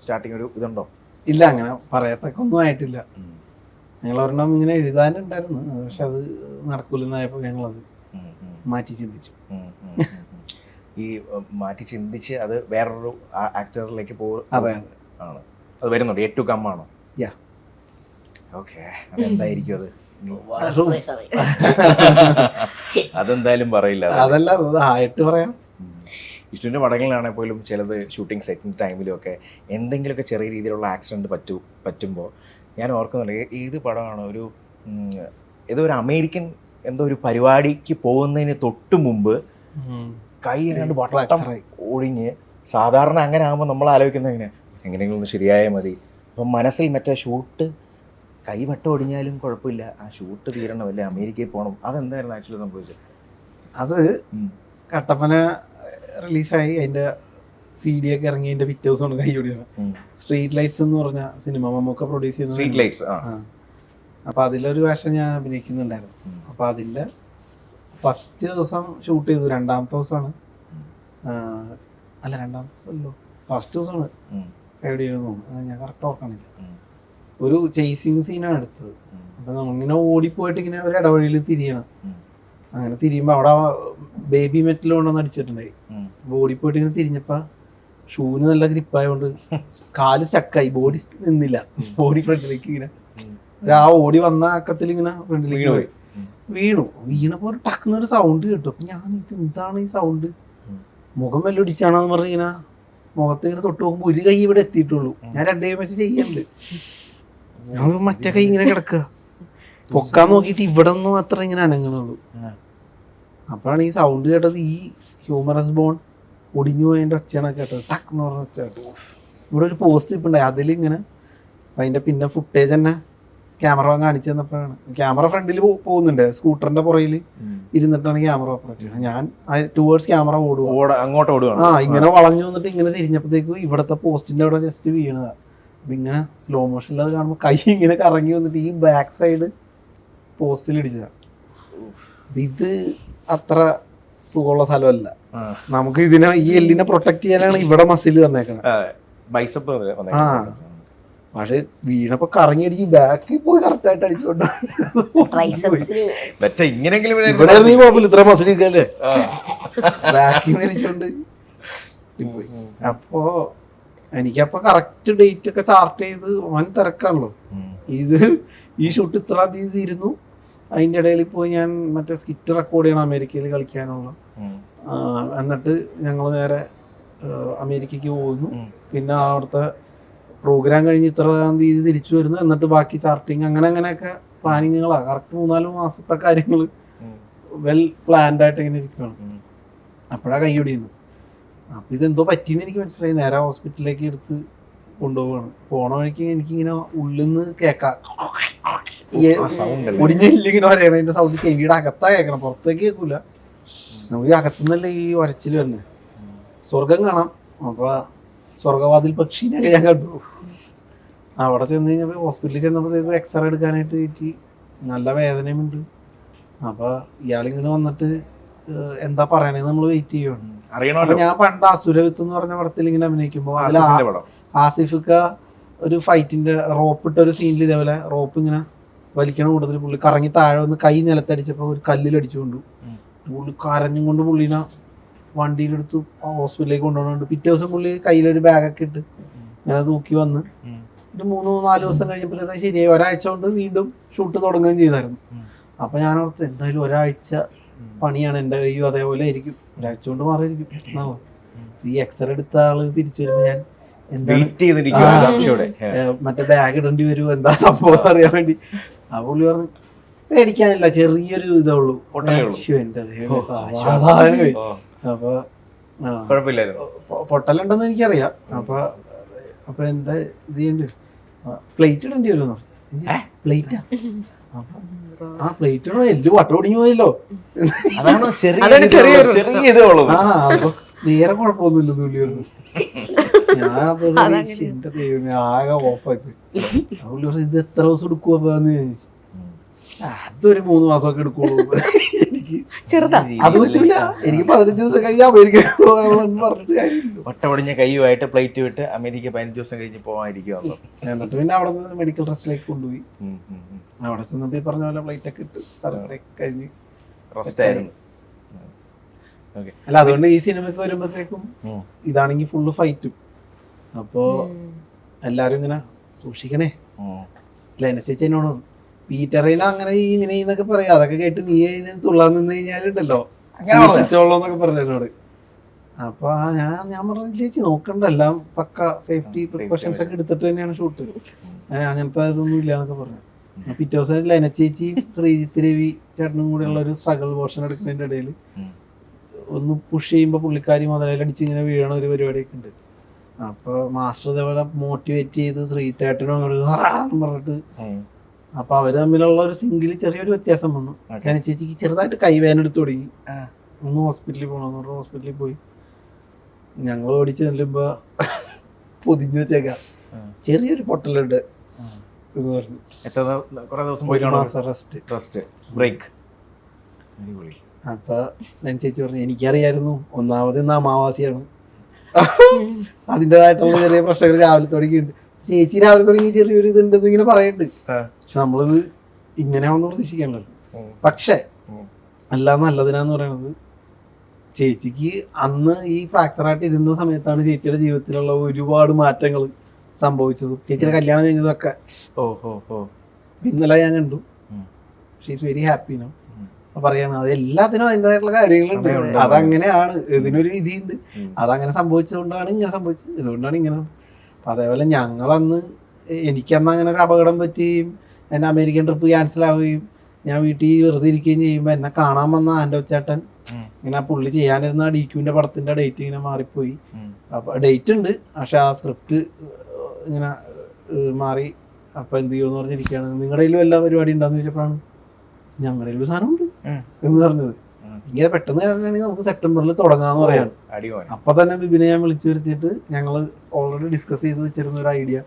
സ്റ്റാർട്ടിങ് ഒരു ഇതുണ്ടോ? ഇല്ല, അങ്ങനെ പറയത്തൊക്കെ ഒന്നും ആയിട്ടില്ല. ഞങ്ങളൊരെണ്ണം ഇങ്ങനെ എഴുതാനുണ്ടായിരുന്നു, പക്ഷെ അത് നടക്കൂലെന്നായപ്പോൾ ഞങ്ങളത് മാറ്റി ചിന്തിച്ചു. ഈ മാറ്റി ചിന്തിച്ച് അത് വേറൊരു ആക്ടറിലേക്ക് പോകും. അതെ ആണ്, അത് വരുന്നുണ്ട്. എ ടു കം ആണോ? ഓക്കെ, അതെന്തായിരിക്കും അത്? അതെന്തായാലും പറയില്ല. അതല്ല, ആയിട്ട് പറയാം. വിഷ്ണുവിൻ്റെ പടങ്ങളിലാണെങ്കിൽ പോലും ചിലത് ഷൂട്ടിംഗ് സെറ്റിംഗ് ടൈമിലും ഒക്കെ എന്തെങ്കിലുമൊക്കെ ചെറിയ രീതിയിലുള്ള ആക്സിഡൻറ്റ് പറ്റുമ്പോൾ ഞാൻ ഓർക്കുന്നുണ്ട്, ഏത് പടമാണ് ഏതോ ഒരു അമേരിക്കൻ എന്തോ ഒരു പരിപാടിക്ക് പോകുന്നതിന് തൊട്ട് മുമ്പ് കൈ എങ്ങാണ്ട് വട്ടം ഒടിഞ്ഞ്, സാധാരണ അങ്ങനെ ആകുമ്പോൾ നമ്മൾ ആലോചിക്കുന്നത് എങ്ങനെയെങ്കിലും ഒന്ന് ശരിയായാൽ മതി. അപ്പം മനസ്സിൽ മറ്റേ ഷൂട്ട് കൈ വട്ടം ഒടിഞ്ഞാലും കുഴപ്പമില്ല, ആ ഷൂട്ട് തീരണം, അല്ലേ അമേരിക്കയിൽ പോകണം. അതെന്തായിരുന്നു ആക്ച്വലി സംഭവിച്ചത്? അത് കട്ടപ്പന റിലീസായി അതിൻ്റെ CD ഒക്കെ ഇറങ്ങി അതിൻ്റെ പിറ്റേ ദിവസമാണ് കൈയൊടിയാണ്. സ്ട്രീറ്റ് ലൈറ്റ്സ് എന്ന് പറഞ്ഞ സിനിമ മമ്മൂക്ക പ്രൊഡ്യൂസ് ചെയ്യുന്ന സ്ട്രീറ്റ് ലൈറ്റ്സ്. അപ്പോൾ അതിലൊരു വേഷം ഞാൻ അഭിനയിക്കുന്നുണ്ടായിരുന്നു. അപ്പോൾ അതിൻ്റെ ഫസ്റ്റ് ദിവസം ഷൂട്ട് ചെയ്തു. രണ്ടാമത്തെ ദിവസമാണ് രണ്ടാമത്തെ ദിവസമല്ലോ, ഫസ്റ്റ് ദിവസമാണ് കൈയൊടിയെന്ന് തോന്നുന്നു, ഞാൻ കറക്റ്റ് ഓർക്കണില്ല. ഒരു ചേസിങ് സീനാണ് എടുത്തത്. അപ്പം നമ്മളിങ്ങനെ ഓടിപ്പോയിട്ട് ഇങ്ങനെ ഒരു ഇടവഴിയിൽ തിരിയണം. അങ്ങനെ തിരിയുമ്പോ അവിടെ ബേബി മെറ്റൽ കൊണ്ടുവന്ന് അടിച്ചിട്ടുണ്ടായി. ബോഡി പോയിട്ട് ഇങ്ങനെ തിരിഞ്ഞപ്പോ ഷൂന് നല്ല ഗ്രിപ്പായോണ്ട് കാല് സ്റ്റക്കായി, ബോഡി നിന്നില്ല. ബോഡി ഫ്രണ്ടിലേക്ക് ഇങ്ങനെ ആ ഓടി വന്ന അക്കത്തിൽ ഇങ്ങനെ ഫ്രണ്ടിലേക്ക് പോയി വീണപ്പോ ഒരു ടക്കുന്നൊരു സൗണ്ട് കേട്ടു. അപ്പൊ ഞാൻ ഇത് എന്താണ് ഈ സൗണ്ട്, മുഖം വെല്ലൊടിച്ചാണെന്ന് പറഞ്ഞ് ഇങ്ങനെ മുഖത്ത് ഇങ്ങനെ തൊട്ട് നോക്കുമ്പോ ഒരു കൈ ഇവിടെ എത്തിയിട്ടുള്ളൂ. ഞാൻ 2 കൈ വെച്ച് ചെയ്യണ്ട്, മറ്റേ കൈ ഇങ്ങനെ കിടക്കുക. പൊക്കാൻ നോക്കിയിട്ട് ഇവിടെ ഒന്നും അത്ര ഇങ്ങനെ അനങ്ങുന്നുള്ളൂ. അപ്പോഴാണ് ഈ സൗണ്ട് കേട്ടത്. ഈ ഹ്യൂമറസ് ബോൺ ഒടിഞ്ഞു പോയതിന്റെ ഒച്ചയാണ് കേട്ടത്. ടക്ക് എന്ന് പറഞ്ഞ ഒച്ച കേട്ടു. ഇവിടെ ഒരു പോസ്റ്റ് ഇപ്പുണ്ടായി, അതിലിങ്ങനെ അതിന്റെ പിന്നെ ഫുട്ടേജ് തന്നെ ക്യാമറ കാണിച്ചു തന്നപ്പോഴാണ്. ക്യാമറ ഫ്രണ്ടിൽ പോകുന്നുണ്ട്, സ്കൂട്ടറിന്റെ പുറകിൽ ഇരുന്നിട്ടാണ് ക്യാമറ ഓപ്പറേറ്റ് ചെയ്യുന്നത്. ഞാൻ ടുവേർഡ്സ് ക്യാമറ അങ്ങോട്ട് ഓടുക. ഇങ്ങനെ വളഞ്ഞു വന്നിട്ട് ഇങ്ങനെ തിരിഞ്ഞപ്പോഴത്തേക്കും ഇവിടത്തെ പോസ്റ്റിന്റെ അവിടെ ജസ്റ്റ് വീണതാ. അപ്പൊ ഇങ്ങനെ സ്ലോ മോഷനിൽ അത് കാണുമ്പോൾ കൈ ഇങ്ങനെ കറങ്ങി വന്നിട്ട് ഈ ബാക്ക് സൈഡ് പോസ്റ്റിൽ ഇടിച്ചതാണ്. ഇത് അത്ര സുഖമുള്ള സ്ഥലമല്ല. നമുക്ക് ഇതിനെ ഈ എല്ലിനെ പ്രൊട്ടക്ട് ചെയ്യാനാണ് ഇവിടെ മസിൽ തന്നേക്കണത്. പക്ഷെ വീണപ്പോ കറങ്ങി അടിച്ച് ബാക്കിൽ പോയി കറക്റ്റ് ആയിട്ട് അടിച്ചോണ്ട് ഇവിടെ നീ കുഴപ്പമില്ല, ഇത്ര മസിൽ നിൽക്കല്ലേ, ബാക്കിൽ നിന്ന് അടിച്ചോണ്ട് പോയി. അപ്പോ എനിക്കപ്പോ കറക്റ്റ് ഡേറ്റ് ഒക്കെ ചാർട്ട് ചെയ്ത് വൻ തിരക്കാണല്ലോ. ഈ ഷൂട്ട് ഇത്ര തീയതി ഇരുന്നു. അതിൻ്റെ ഇടയിൽ പോയി ഞാൻ മറ്റേ സ്കിറ്റ് റെക്കോർഡ് ചെയ്യണം അമേരിക്കയിൽ കളിക്കാനുള്ള. എന്നിട്ട് ഞങ്ങൾ നേരെ അമേരിക്കയ്ക്ക് പോകുന്നു. പിന്നെ അവിടുത്തെ പ്രോഗ്രാം കഴിഞ്ഞ് ഇത്ര തീയതി തിരിച്ചു വരുന്നു. എന്നിട്ട് ബാക്കി ചാർട്ടിങ് അങ്ങനെയൊക്കെ പ്ലാനിങ്ങുകളാണ്. കറക്റ്റ് 3-4 മാസത്തെ കാര്യങ്ങൾ വെൽ പ്ലാൻഡ് ആയിട്ട് ഇങ്ങനെ ഇരിക്കുകയാണ്. അപ്പോഴാണ് കൈയൊടിയുന്നു. അപ്പൊ ഇതെന്തോ പറ്റിയെന്ന് എനിക്ക് മനസ്സിലായി. നേരെ ഹോസ്പിറ്റലിലേക്ക് എടുത്ത് കൊണ്ടുപോവാണ്. പോണ വഴിക്ക് എനിക്കിങ്ങനെ ഉള്ളിൽ നിന്ന് കേൾക്കാം ഒടിഞ്ഞില്ലിങ്ങനെ പറയണ. അതിന്റെ സൗണ്ട് ചെവിയുടെ അകത്താ കേൾക്കണം, പുറത്തേക്ക് കേൾക്കൂല. നമുക്ക് ഈ അകത്തുനിന്നല്ലേ ഈ ഒരച്ചിൽ തന്നെ. സ്വർഗം കാണാം. അപ്പൊ സ്വർഗവാതിൽ പക്ഷിനെ ഞാൻ കണ്ടു. അവിടെ ചെന്ന് കഴിഞ്ഞപ്പോ ഹോസ്പിറ്റലിൽ ചെന്നപ്പോഴത്തേക്കും എക്സ്റേ എടുക്കാനായിട്ട് കയറ്റി. നല്ല വേദനയുമുണ്ട്. അപ്പൊ ഇയാളിങ്ങനെ വന്നിട്ട് എന്താ പറയണേന്ന് നമ്മൾ വെയിറ്റ് ചെയ്യുവാണ്. അപ്പൊ ഞാൻ പണ്ട് അസുരവിത്ത് എന്ന് പറഞ്ഞ പടത്തിൽ ഇങ്ങനെ അഭിനയിക്കുമ്പോ ആസിഫിക്ക ഒരു ഫൈറ്റിന്റെ റോപ്പ് ഇട്ട ഒരു സീനിൽ ഇതേപോലെ റോപ്പ് ഇങ്ങനെ വലിക്കണ കൂട്ടത്തിൽ പുള്ളി കറങ്ങി താഴെ വന്ന് കൈ നിലത്തടിച്ചപ്പോ ഒരു കല്ലിലടിച്ചുകൊണ്ടു. പുള്ളി കരഞ്ഞും കൊണ്ട് പുള്ളിനെ വണ്ടിയിലെടുത്ത് ഹോസ്പിറ്റലിലേക്ക് കൊണ്ടുപോകുന്നുണ്ട്. പിറ്റേ ദിവസം പുള്ളി കയ്യിലൊരു ബാഗൊക്കെ ഇട്ട് ഇങ്ങനെ തൂക്കി വന്ന് ഒരു 3-4 ദിവസം കഴിഞ്ഞപ്പോഴത്തേക്ക് ശരിയായി. ഒരാഴ്ച കൊണ്ട് വീണ്ടും ഷൂട്ട് തുടങ്ങുകയും ചെയ്തായിരുന്നു. അപ്പൊ ഞാൻ ഓർത്ത് എന്തായാലും ഒരാഴ്ച പണിയാണ്, എൻ്റെ കയ്യും അതേപോലെ ആയിരിക്കും, ഒരാഴ്ച കൊണ്ട് മാറിയിരിക്കും. ഈ എക്സ്റേ എടുത്ത ആള് തിരിച്ചു വരുമ്പോ ഞാൻ മറ്റേ ബാഗ് ഇടേണ്ടി വരുമോ എന്താ സംഭവം അറിയാൻ വേണ്ടി. ആ പുള്ളി പറഞ്ഞു പേടിക്കാനില്ല, ചെറിയൊരു ഇതേ ഉള്ളൂ. എന്റെ സമാധാനമായി. അപ്പൊ പൊട്ടലുണ്ടെന്ന് എനിക്കറിയാം. അപ്പൊ എന്താ ഇത് ചെയ്യണ്ടി, പ്ലേറ്റ് ഇടേണ്ടി വരുമെന്നോ? പ്ലേറ്റാ? ആ പ്ലേറ്റ് ഇടണോ? എല്ല് വട്ടം ഒടിഞ്ഞു പോയല്ലോ. അപ്പൊ നേരെ കുഴപ്പമൊന്നുമില്ലെന്ന് പുള്ളി പറഞ്ഞു. ഞാൻ എന്റെ ദൈവം ആകെ ഓഫായി. പുള്ളി പറഞ്ഞു ഇത് എത്ര ദിവസം എടുക്കുവാന്ന് ചോദിച്ചു. അതൊരു 3 മാസമൊക്കെ എടുക്കുള്ളൂ. എനിക്ക് അത് പറ്റില്ല, എനിക്ക് 15 ദിവസം കഴിഞ്ഞ് അമേരിക്ക പറഞ്ഞിട്ട് കാര്യമില്ല. ഒട്ടൊടിഞ്ഞ കൈയുമായിട്ട് പ്ലേറ്റ് വിട്ട് അമേരിക്ക 15 ദിവസം കഴിഞ്ഞ് പോകാനിരിക്കുമല്ലോ. എന്നിട്ട് പിന്നെ അവിടെ നിന്ന് മെഡിക്കൽ ട്രസ്റ്റിലേക്ക് കൊണ്ടുപോയി. അവിടെ ചെന്നപ്പോ ഈ പറഞ്ഞ പോലെ പ്ലേറ്റ് ഒക്കെ ഇട്ട് സർജറി കഴിഞ്ഞ് റെസ്റ്റ് ആയിരുന്നു. അല്ല അതുകൊണ്ട് ഈ സിനിമയ്ക്ക് വരുമ്പോഴത്തേക്കും ഇതാണെങ്കിൽ ഫുള്ള് ഫൈറ്റും. അപ്പോ എല്ലാരും ഇങ്ങനെ സൂക്ഷിക്കണേ. ലൈന ചേച്ചി എന്നോട് പീറ്ററിനെ അങ്ങനെ ഇങ്ങനെ എന്നൊക്കെ പറയാം. അതൊക്കെ കേട്ട് നീ തുള്ളാൻ നിന്ന് കഴിഞ്ഞാലുണ്ടല്ലോ സൂക്ഷിച്ചോളൂ എന്നൊക്കെ പറഞ്ഞു എന്നോട്. അപ്പൊ ഞാൻ പറഞ്ഞു ചേച്ചി നോക്കണ്ട, എല്ലാം പക്ക സേഫ്റ്റി പ്രിക്കോഷൻസ് ഒക്കെ എടുത്തിട്ട് തന്നെയാണ് ഷൂട്ട്, അങ്ങനത്തെ ഇതൊന്നും ഇല്ല എന്നൊക്കെ പറഞ്ഞു. പിറ്റേ ദിവസം ലൈന ചേച്ചി ശ്രീജിത്ത് രവി ചേട്ടനും കൂടെ ഉള്ള ഒരു സ്ട്രഗിൾ പോർഷൻ എടുക്കുന്നതിന്റെ ഇടയിൽ ഒന്ന് പുഷ് ചെയ്യുമ്പോൾ പുള്ളിക്കാരി മുതലടിച്ച് ഇങ്ങനെ വീഴണ ഒരു പരിപാടിയൊക്കെ ഉണ്ട്. അപ്പൊ മാസ്റ്റർ ഇതേപോലെ മോട്ടിവേറ്റ് ചെയ്ത് ശ്രീതേട്ടനും പറഞ്ഞിട്ട് അപ്പൊ അവര് തമ്മിലുള്ള ഒരു സിംഗിൾ ചെറിയൊരു വ്യത്യാസം വന്നു. ഞാൻ ചേച്ചിക്ക് ചെറുതായിട്ട് കൈവേദന എടുത്ത് തുടങ്ങി. ഒന്ന് ഹോസ്പിറ്റലിൽ പോകണമെന്ന് പറഞ്ഞ ഹോസ്പിറ്റലിൽ പോയി. ഞങ്ങൾ ഓടിച്ച് ചെല്ലുമ്പോ പൊതിഞ്ഞു വെച്ചേക്കാം ചെറിയൊരു പൊട്ടലുണ്ട് എന്ന് പറഞ്ഞു. 1 മാസം റെസ്റ്റ് ബ്രേക്ക്. അപ്പൊ ഞാൻ ചേച്ചി പറഞ്ഞു എനിക്കറിയായിരുന്നു, ഒന്നാമത് ഇന്ന് അമാവാസിയാണ്, അതിൻ്റെതായിട്ടുള്ള ചെറിയ പ്രശ്നങ്ങൾ രാവിലെ തുടങ്ങിയിട്ടുണ്ട്. ചേച്ചി രാവിലെ തുടങ്ങി ചെറിയൊരു ഇതുണ്ടെന്ന് ഇങ്ങനെ പറയുന്നുണ്ട്. പക്ഷെ നമ്മളിത് ഇങ്ങനെയാണെന്ന് പ്രതീക്ഷിക്കണല്ലോ. പക്ഷെ എല്ലാം നല്ലതിനാന്ന് പറയുന്നത് ചേച്ചിക്ക് അന്ന് ഈ ഫ്രാക്ചറായിട്ട് ഇരുന്ന സമയത്താണ് ചേച്ചിയുടെ ജീവിതത്തിലുള്ള ഒരുപാട് മാറ്റങ്ങൾ സംഭവിച്ചതും ചേച്ചിയുടെ കല്യാണം കഴിഞ്ഞതൊക്കെ. ഇന്നലെ ഞാൻ കണ്ടു. She's very happy no. പറയാണ് അത് എല്ലാത്തിനും അതിൻ്റെതായിട്ടുള്ള കാര്യങ്ങളുണ്ട്. അതങ്ങനെയാണ്, ഇതിനൊരു വിധിയുണ്ട്. അതങ്ങനെ സംഭവിച്ചതുകൊണ്ടാണ് ഇങ്ങനെ സംഭവിച്ചത്, ഇതുകൊണ്ടാണ് ഇങ്ങനെ. അപ്പം അതേപോലെ ഞങ്ങളന്ന് എനിക്കന്ന് അങ്ങനെ ഒരു അപകടം പറ്റുകയും എന്നെ അമേരിക്കൻ ട്രിപ്പ് ക്യാൻസൽ ആവുകയും ഞാൻ വീട്ടിൽ വെറുതെ ഇരിക്കുകയും ചെയ്യുമ്പോൾ എന്നെ കാണാൻ വന്ന ആൻ്റെ ചേട്ടൻ ഇങ്ങനെ പുള്ളി ചെയ്യാനിരുന്ന DQന്റെ പടത്തിന്റെ ഡേറ്റ് ഇങ്ങനെ മാറിപ്പോയി. അപ്പൊ ഡേറ്റ് ഉണ്ട്, പക്ഷെ ആ സ്ക്രിപ്റ്റ് ഇങ്ങനെ മാറി. അപ്പൊ എന്ത് ചെയ്യുമെന്ന് പറഞ്ഞിരിക്കുകയാണ്. നിങ്ങളുടെ കയ്യിലും എല്ലാ പരിപാടി ഉണ്ടാന്ന് ചോദിച്ചപ്പോഴാണ് ഞങ്ങളുടെ കയ്യിലും സാധനം ഉണ്ട് എന്ന് പറഞ്ഞത്. ഇങ്ങനെ പെട്ടെന്ന് കാര്യമാണെങ്കിൽ നമുക്ക് സെപ്റ്റംബറിൽ തുടങ്ങാന്ന് പറയാണ്. അപ്പൊ തന്നെ ബിബിനെ ഞാൻ വിളിച്ചു വരുത്തിയിട്ട് ഞങ്ങൾ ഓൾറെഡി ഡിസ്കസ് ചെയ്ത് വെച്ചിരുന്ന ഒരു ഐഡിയ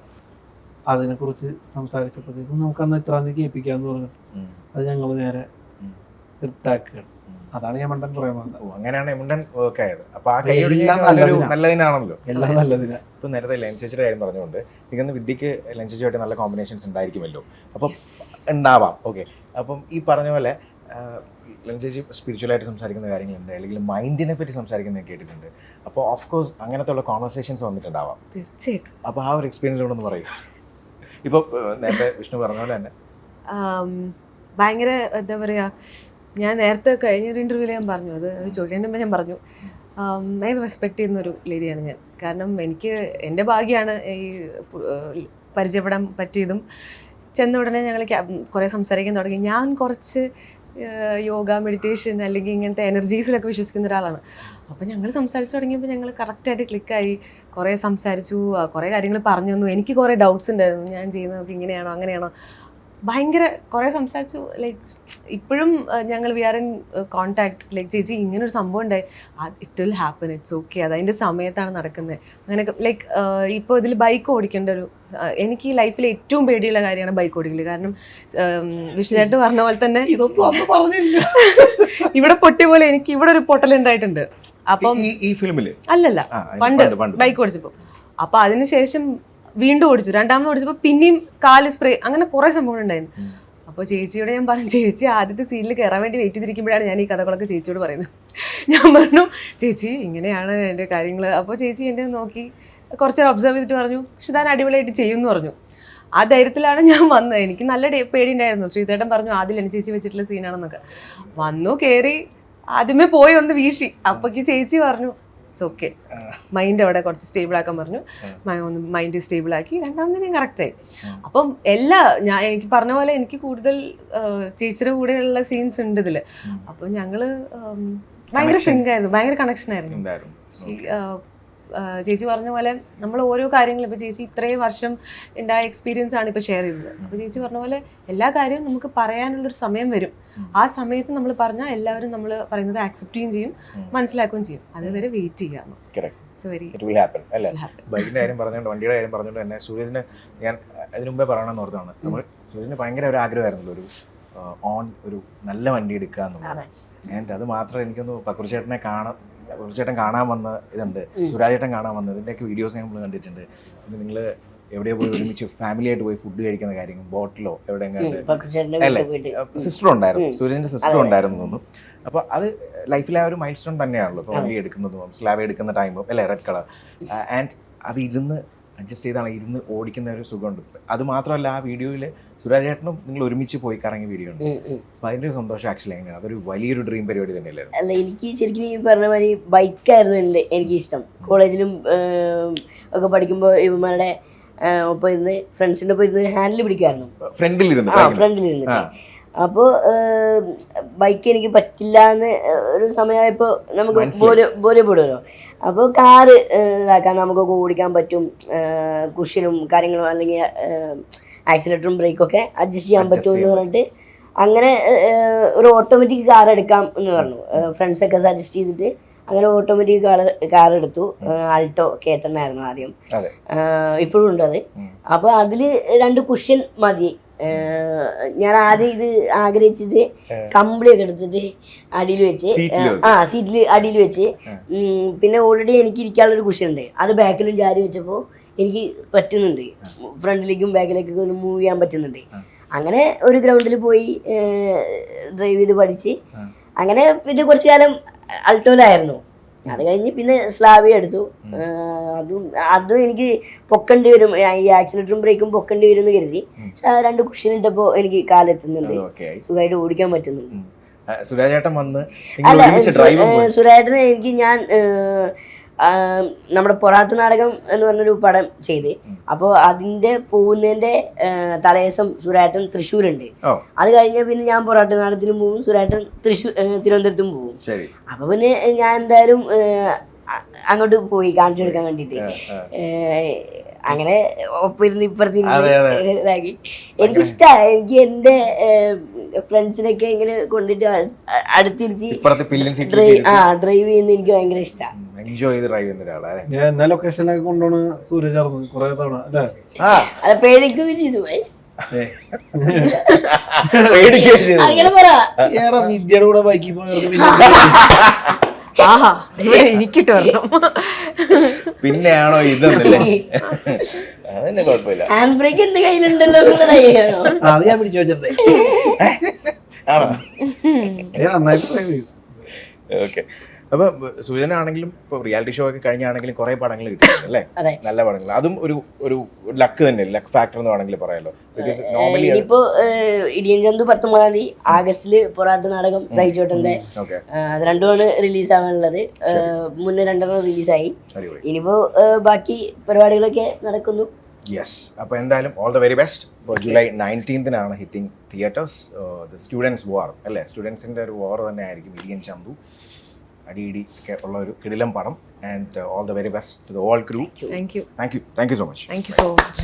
അതിനെക്കുറിച്ച് സംസാരിച്ചപ്പോഴത്തേക്കും നമുക്ക് അന്ന് ഇത്രാം തീയതി കേൾപ്പിക്കാന്ന് പറഞ്ഞിട്ട് അത് ഞങ്ങൾ നേരെ സ്ക്രിപ്റ്റ് ആക്കുകയാണ്. അതാണ് ഞാൻ മണ്ടൻ പറയാൻ വന്നത്. അങ്ങനെയാണ് എമുണ്ടൻ വർക്ക് ആയത്. അപ്പൊ ആ നല്ലതിനാണല്ലോ, എല്ലാം നല്ലതിനാ. ഇപ്പൊ നേരത്തെ ലഞ്ചേച്ചിയുടെ കാര്യം പറഞ്ഞുകൊണ്ട് എനിക്കൊന്ന് വിദ്യക്ക് ലഞ്ചേച്ചിയായിട്ട് നല്ല കോമ്പിനേഷൻസ് ഉണ്ടായിരിക്കുമല്ലോ. അപ്പം ഉണ്ടാവാം. ഓക്കെ, അപ്പം ഈ പറഞ്ഞ പോലെ ലഞ്ചേച്ചി സ്പിരിച്വലായിട്ട് സംസാരിക്കുന്ന കാര്യങ്ങളുണ്ട്, അല്ലെങ്കിൽ മൈൻഡിനെ പറ്റി സംസാരിക്കുന്നത് കേട്ടിട്ടുണ്ട്. അപ്പോൾ ഓഫ് കോഴ്സ് അങ്ങനത്തെ ഉള്ള കോൺവെർസേഷൻസ് വന്നിട്ടുണ്ടാവാം തീർച്ചയായിട്ടും. അപ്പോൾ ആ ഒരു എക്സ്പീരിയൻസ് ഇവിടെ ഒന്ന് പറയും. ഇപ്പോൾ നേരത്തെ വിഷ്ണു പറഞ്ഞ പോലെ തന്നെ ഭയങ്കര എന്താ പറയുക, ഞാൻ നേരത്തെ കഴിഞ്ഞൊരു ഇൻ്റർവ്യൂവിൽ ഞാൻ പറഞ്ഞു, അത് ചോദിക്കുന്നതിന് മുമ്പ് ഞാൻ പറഞ്ഞു, ഭയങ്കര റെസ്പെക്റ്റ് ചെയ്യുന്നൊരു ലേഡിയാണ് ഞാൻ. കാരണം എനിക്ക് എൻ്റെ ഭാഗ്യമാണ് ഈ പരിചയപ്പെടാൻ പറ്റിയതും. ചെന്ന ഉടനെ ഞങ്ങൾ കുറേ സംസാരിക്കാൻ തുടങ്ങി. ഞാൻ കുറച്ച് യോഗ, മെഡിറ്റേഷൻ അല്ലെങ്കിൽ ഇങ്ങനത്തെ എനർജീസിലൊക്കെ വിശ്വസിക്കുന്ന ഒരാളാണ്. അപ്പോൾ ഞങ്ങൾ സംസാരിച്ച് തുടങ്ങിയപ്പോൾ ഞങ്ങൾ കറക്റ്റായിട്ട് ക്ലിക്കായി. കുറേ സംസാരിച്ചു, കുറേ കാര്യങ്ങൾ പറഞ്ഞു തന്നു. എനിക്ക് കുറേ ഡൗട്ട്സ് ഉണ്ടായിരുന്നു, ഞാൻ ചെയ്യുന്നതൊക്കെ ഇങ്ങനെയാണോ അങ്ങനെയാണോ. ഭയങ്കര കുറേ സംസാരിച്ചു. ലൈക്ക് ഇപ്പോഴും ഞങ്ങൾ we are in contact. Like ചേച്ചി ഇങ്ങനൊരു സംഭവം ഉണ്ടായി, it will happen, it's okay, അത് അതിൻ്റെ സമയത്താണ് നടക്കുന്നത്. അങ്ങനെയൊക്കെ ലൈക്ക് ഇപ്പോൾ ഇതിൽ ബൈക്ക് ഓടിക്കേണ്ട ഒരു, എനിക്ക് ഈ ലൈഫിൽ ഏറ്റവും പേടിയുള്ള കാര്യമാണ് ബൈക്ക് ഓടിക്കൽ. കാരണം വിഷ്ണുചേട്ടൻ പറഞ്ഞ പോലെ തന്നെ ഇവിടെ പൊട്ടിയ പോലെ എനിക്ക് ഇവിടെ ഒരു പൊട്ടലുണ്ടായിട്ടുണ്ട്. അപ്പം ഈ ഫിലിമിൽ അല്ലല്ല, പണ്ട് ബൈക്ക് ഓടിച്ചപ്പോൾ. അപ്പോൾ അതിനുശേഷം വീണ്ടും ഓടിച്ചു. രണ്ടാമത് ഓടിച്ചപ്പോൾ പിന്നെയും കാല് സ്പ്രേ, അങ്ങനെ കുറേ സംഭവങ്ങൾ ഉണ്ടായിരുന്നു. അപ്പോൾ ചേച്ചിയോട് ഞാൻ പറഞ്ഞു, ചേച്ചി ആദ്യത്തെ സീനിൽ കയറാൻ വേണ്ടി വെയിറ്റ് ചെയ്തിരിക്കുമ്പോഴാണ് ഞാൻ ഈ കഥകളൊക്കെ ചേച്ചിയോട് പറയുന്നത്. ഞാൻ പറഞ്ഞു, ചേച്ചി ഇങ്ങനെയാണ് എൻ്റെ കാര്യങ്ങൾ. അപ്പോൾ ചേച്ചി എന്നെ നോക്കി കുറച്ചേരം ഒബ്സർവ് ചെയ്തിട്ട് പറഞ്ഞു, പക്ഷെ താൻ അടിപൊളിയായിട്ട് ചെയ്യുമെന്ന് പറഞ്ഞു. ആ ധൈര്യത്തിലാണ് ഞാൻ വന്നത്. എനിക്ക് നല്ല പേടിയുണ്ടായിരുന്നു. ശ്രീധേട്ടൻ പറഞ്ഞു ആദ്യം എന്നെ ചേച്ചി വെച്ചിട്ടുള്ള സീനാണെന്നൊക്കെ. വന്നു കയറി ആദ്യമേ പോയി ഒന്ന് വീശി. അപ്പോഴേക്ക് ചേച്ചി പറഞ്ഞു ഇറ്റ്സ് ഓക്കെ, മൈൻഡ് അവിടെ കുറച്ച് സ്റ്റേബിൾ ആക്കാൻ പറഞ്ഞു. ഒന്ന് മൈൻഡ് സ്റ്റേബിൾ ആക്കി. രണ്ടാമത് ഞാൻ കറക്റ്റായി. അപ്പം ഞാൻ എനിക്ക് പറഞ്ഞ പോലെ എനിക്ക് കൂടുതൽ ചേച്ചിയുടെ കൂടെയുള്ള സീൻസ് ഉണ്ട് ഇതിൽ. അപ്പം ഞങ്ങള് ഭയങ്കര സിങ്കായിരുന്നു, ഭയങ്കര കണക്ഷനായിരുന്നു. ചേച്ചി പറഞ്ഞ പോലെ നമ്മൾ ഓരോ കാര്യങ്ങളും, ഇപ്പോൾ ചേച്ചി ഇത്രയും വർഷം ഉണ്ടായ എക്സ്പീരിയൻസ് ആണ് ഇപ്പോൾ ഷെയർ ചെയ്തത്. അപ്പോൾ ചേച്ചി പറഞ്ഞ പോലെ എല്ലാ കാര്യവും നമുക്ക് പറയാനുള്ളൊരു സമയം വരും. ആ സമയത്ത് നമ്മൾ പറഞ്ഞാൽ എല്ലാവരും നമ്മൾ പറയുന്നത് ആക്സെപ്റ്റ് ചെയ്യും, മനസ്സിലാക്കുകയും ചെയ്യും. അതുവരെ വെയിറ്റ് ചെയ്യാം. ബൈക്കിന്റെ കാര്യം പറഞ്ഞുകൊണ്ട്, വണ്ടിയുടെ കാര്യം പറഞ്ഞുകൊണ്ട് തന്നെ സൂര്യന് ഞാൻ അതിന് മുമ്പേ പറയണമെന്ന് ഓർത്താണ്. നമ്മൾ സൂര്യന് ഭയങ്കര ഒരു ആഗ്രഹമായിരുന്നല്ലോ ഒരു നല്ല വണ്ടി എടുക്കുക എന്നുള്ളത്. അത് മാത്രം എനിക്കൊന്ന് പക്രുചേട്ടൻ കാണാൻ വന്ന ഇതുണ്ട്, സുരാജേട്ടൻ കാണാൻ വന്നത്, ഇതിൻ്റെയൊക്കെ വീഡിയോസ് നമ്മൾ കണ്ടിട്ടുണ്ട്. പിന്നെ നിങ്ങൾ എവിടെയോ പോയി ഒരുമിച്ച് ഫാമിലി ആയിട്ട് പോയി ഫുഡ് കഴിക്കുന്ന കാര്യം, ബോട്ടിലോ എവിടെയെങ്കിലും അല്ലേ, സിസ്റ്റർ ഉണ്ടായിരുന്നു, സൂര്യൻ്റെ സിസ്റ്റർ ഉണ്ടായിരുന്നു തോന്നുന്നു. അപ്പോൾ അത് ലൈഫിലെ ആ ഒരു മൈൽ സ്റ്റോൺ തന്നെയാണല്ലോ. ഇപ്പോൾ വണ്ടി എടുക്കുന്നതും സ്ലാബ് എടുക്കുന്ന ടൈമും അല്ലേ, റെഡ് കളർ. ആൻഡ് അത് ഇരുന്ന് അഡ്ജസ്റ്റ് ചെയ്താണ് ഇരുന്ന് ഓടിക്കുന്ന ഒരു സുഖമുണ്ട്. അത് മാത്രമല്ല ആ വീഡിയോയിൽ സുരാജേട്ടനും നിങ്ങൾ ഒരുമിച്ച് പോയി കറങ്ങിയ വീഡിയോ ഉണ്ട്. അപ്പോൾ അതിൻ്റെ സന്തോഷം ആക്ച്വലി എങ്ങനെയാണ്, അതൊരു വലിയൊരു ഡ്രീം പരിപാടി തന്നെയല്ലായിരുന്നു. അല്ല, എനിക്ക് ശരിക്കും ഈ പറഞ്ഞ മാതിരി ബൈക്കായിരുന്നു എനിക്കിഷ്ടം. കോളേജിലും ഒക്കെ പഠിക്കുമ്പോൾ ഇവന്മാരുടെ ഒപ്പം ഇരുന്ന് ഫ്രണ്ട്സിൻ്റെ ഒപ്പം ഇരുന്ന് ഹാൻഡിൽ പിടിക്കുമായിരുന്നു, ഫ്രണ്ടിലിരുന്ന്. അപ്പോൾ ബൈക്ക് എനിക്ക് പറ്റില്ല എന്ന് ഒരു സമയമായപ്പോൾ നമുക്ക് ബോധ്യപ്പെടുമല്ലോ. അപ്പോൾ കാറ് ഇതാക്കാൻ നമുക്കൊക്കെ ഓടിക്കാൻ പറ്റും, കുഷ്യനും കാര്യങ്ങളും അല്ലെങ്കിൽ ആക്സിലേറ്ററും ബ്രേക്കൊക്കെ അഡ്ജസ്റ്റ് ചെയ്യാൻ പറ്റുമെന്ന് പറഞ്ഞിട്ട് അങ്ങനെ ഒരു ഓട്ടോമാറ്റിക് കാർ എടുക്കാം എന്ന് പറഞ്ഞു. ഫ്രണ്ട്സൊക്കെ സജസ്റ്റ് ചെയ്തിട്ട് അങ്ങനെ ഓട്ടോമാറ്റിക് കാർ എടുത്തു. ആൾട്ടോ കേട്ടനായിരുന്നു ആദ്യം, ഇപ്പോഴും ഉണ്ട് അത്. അപ്പോൾ അതിൽ 2 കുഷ്യൻ മതി. ഞാൻ ആദ്യം ഇത് ആഗ്രഹിച്ചിട്ട് കമ്പിളിയൊക്കെ എടുത്തിട്ട് അടിയിൽ വെച്ച്, സീറ്റിൽ അടിയിൽ വെച്ച്, പിന്നെ ഓൾറെഡി എനിക്ക് ഇരിക്കാനുള്ളൊരു കുഷ്യൻ ഉണ്ട്, അത് ബാക്കിലും ചാരി വെച്ചപ്പോൾ എനിക്ക് പറ്റുന്നുണ്ട്, ഫ്രണ്ടിലേക്കും ബാക്കിലേക്കൊക്കെ ഒന്ന് മൂവ് ചെയ്യാൻ പറ്റുന്നുണ്ട്. അങ്ങനെ ഒരു ഗ്രൗണ്ടിൽ പോയി ഡ്രൈവ് ചെയ്ത് പഠിച്ച് അങ്ങനെ പിന്നെ കുറച്ചു കാലം അൾട്ടോയിലായിരുന്നു. അത് കഴിഞ്ഞ് പിന്നെ സ്ലാവിയ എടുത്തു. അതും എനിക്ക് പൊക്കേണ്ടി വരും, ഈ ആക്സിലേറ്ററും ബ്രേക്കും പൊക്കേണ്ടി വരും എന്ന് കരുതി. പക്ഷെ 2 കുഷൻ ഇട്ടപ്പോൾ എനിക്ക് കാലെത്തുന്നുണ്ട്, സുഖമായിട്ട് ഓടിക്കാൻ പറ്റുന്നുണ്ട്. സുരാജേട്ടൻ വന്ന് അല്ല, സുരാജേട്ടനെ എനിക്ക് ഞാൻ നമ്മുടെ പൊറാട്ട് നാടകം എന്ന് പറഞ്ഞൊരു പടം ചെയ്ത്, അപ്പോൾ അതിന്റെ പോകുന്നതിന്റെ തലേദിവസം സുരാട്ടൻ തൃശ്ശൂരുണ്ട്. അത് കഴിഞ്ഞാൽ പിന്നെ ഞാൻ പൊറാട്ട് നാടകത്തിനും പോകും, സുരാട്ടൻ തിരുവനന്തപുരത്തും പോകും. അപ്പൊ പിന്നെ ഞാൻ എന്തായാലും അങ്ങോട്ട് പോയി കാണിച്ചു കൊടുക്കാൻ വേണ്ടിട്ട്. അങ്ങനെ ഒപ്പിരുന്ന് ഇപ്പുറത്തിരുന്ന് ഇതാക്കി. എനിക്കിഷ്ടമാണ്. എനിക്ക് എൻ്റെ ഫ്രണ്ട്സിനൊക്കെ ഇങ്ങനെ കൊണ്ടിട്ട് അടുത്തിരുത്തി ഡ്രൈവ് ചെയ്യുന്ന എനിക്ക് ഭയങ്കര ഇഷ്ടമാണ്. എൻജോയ് ചെയ്ത് ഡ്രൈവ് ചെയ്യുന്ന ഒരാളാണ്. ഞാൻ എല്ലാ ലൊക്കേഷനിലൊക്കെ കൊണ്ടുപോണ സൂര്യചാർന്ന് കുറെ തവണ അല്ലേ? അത് പേടിക്കുകയും ചെയ്തു. അങ്ങനെ പറ വിദ്യയുടെ കൂടെ ബൈക്കിൽ പോയവർക്ക് ആഹാ എനിക്കിട്ട് വരണം. പിന്നെയാണോ ഇതെന്നല്ലേ? അതന്നെ കുഴപ്പമില്ല. ഹാൻഡ് ബ്രേക്ക് എന്റെ കയ്യിലുണ്ടല്ലോ എന്നുള്ളതാണോ? അത് ഞാൻ പിടിച്ചു വെച്ചിട്ടേ. ആണോ? നന്നായിട്ട് ഡ്രൈവ് ചെയ്യും. ഓക്കെ. അപ്പൊ സൂചനാണെങ്കിലും ഇപ്പൊ റിയാലിറ്റി ഷോ ഒക്കെ കഴിഞ്ഞാണെങ്കിലും കുറെ പടങ്ങൾ കിട്ടിയിട്ടുണ്ട് അല്ലേ? നല്ല പടങ്ങൾ. അതും ഒരു ലക്ക് തന്നെ, ലക്ക് ഫാക്ടർ എന്ന് വേണമെങ്കിൽ പറയാലോ. ഇനിയിപ്പോ ഇടിയൻ ചന്തു 19-ാം തീയതി ആഗസ്റ്റില് പൊറാട്ട് നാടകം സഹിച്ചോട്ടന്റെ, അത് രണ്ടുമാണ് റിലീസ് ആവാനുള്ളത്. മുന്നേ 2 റിലീസായി. ഇനിയിപ്പോ ബാക്കി പരിപാടികളൊക്കെ നടക്കുന്നു. യെസ്. അപ്പോൾ എന്തായാലും ഓൾ ദ വെരി ബെസ്റ്റ്. ഇപ്പോൾ ജൂലൈ 19-നാണ് hitting theatres the students war അല്ലേ? സ്റ്റുഡൻസിൻ്റെ ഒരു വാർ തന്നെ ആയിരിക്കും ഇടിയൻ ചന്തു. അടിയിടി ഒക്കെ ഉള്ള ഒരു കിടിലം പടം. And all the very best to the whole crew. Thank you so much. Thank you so much.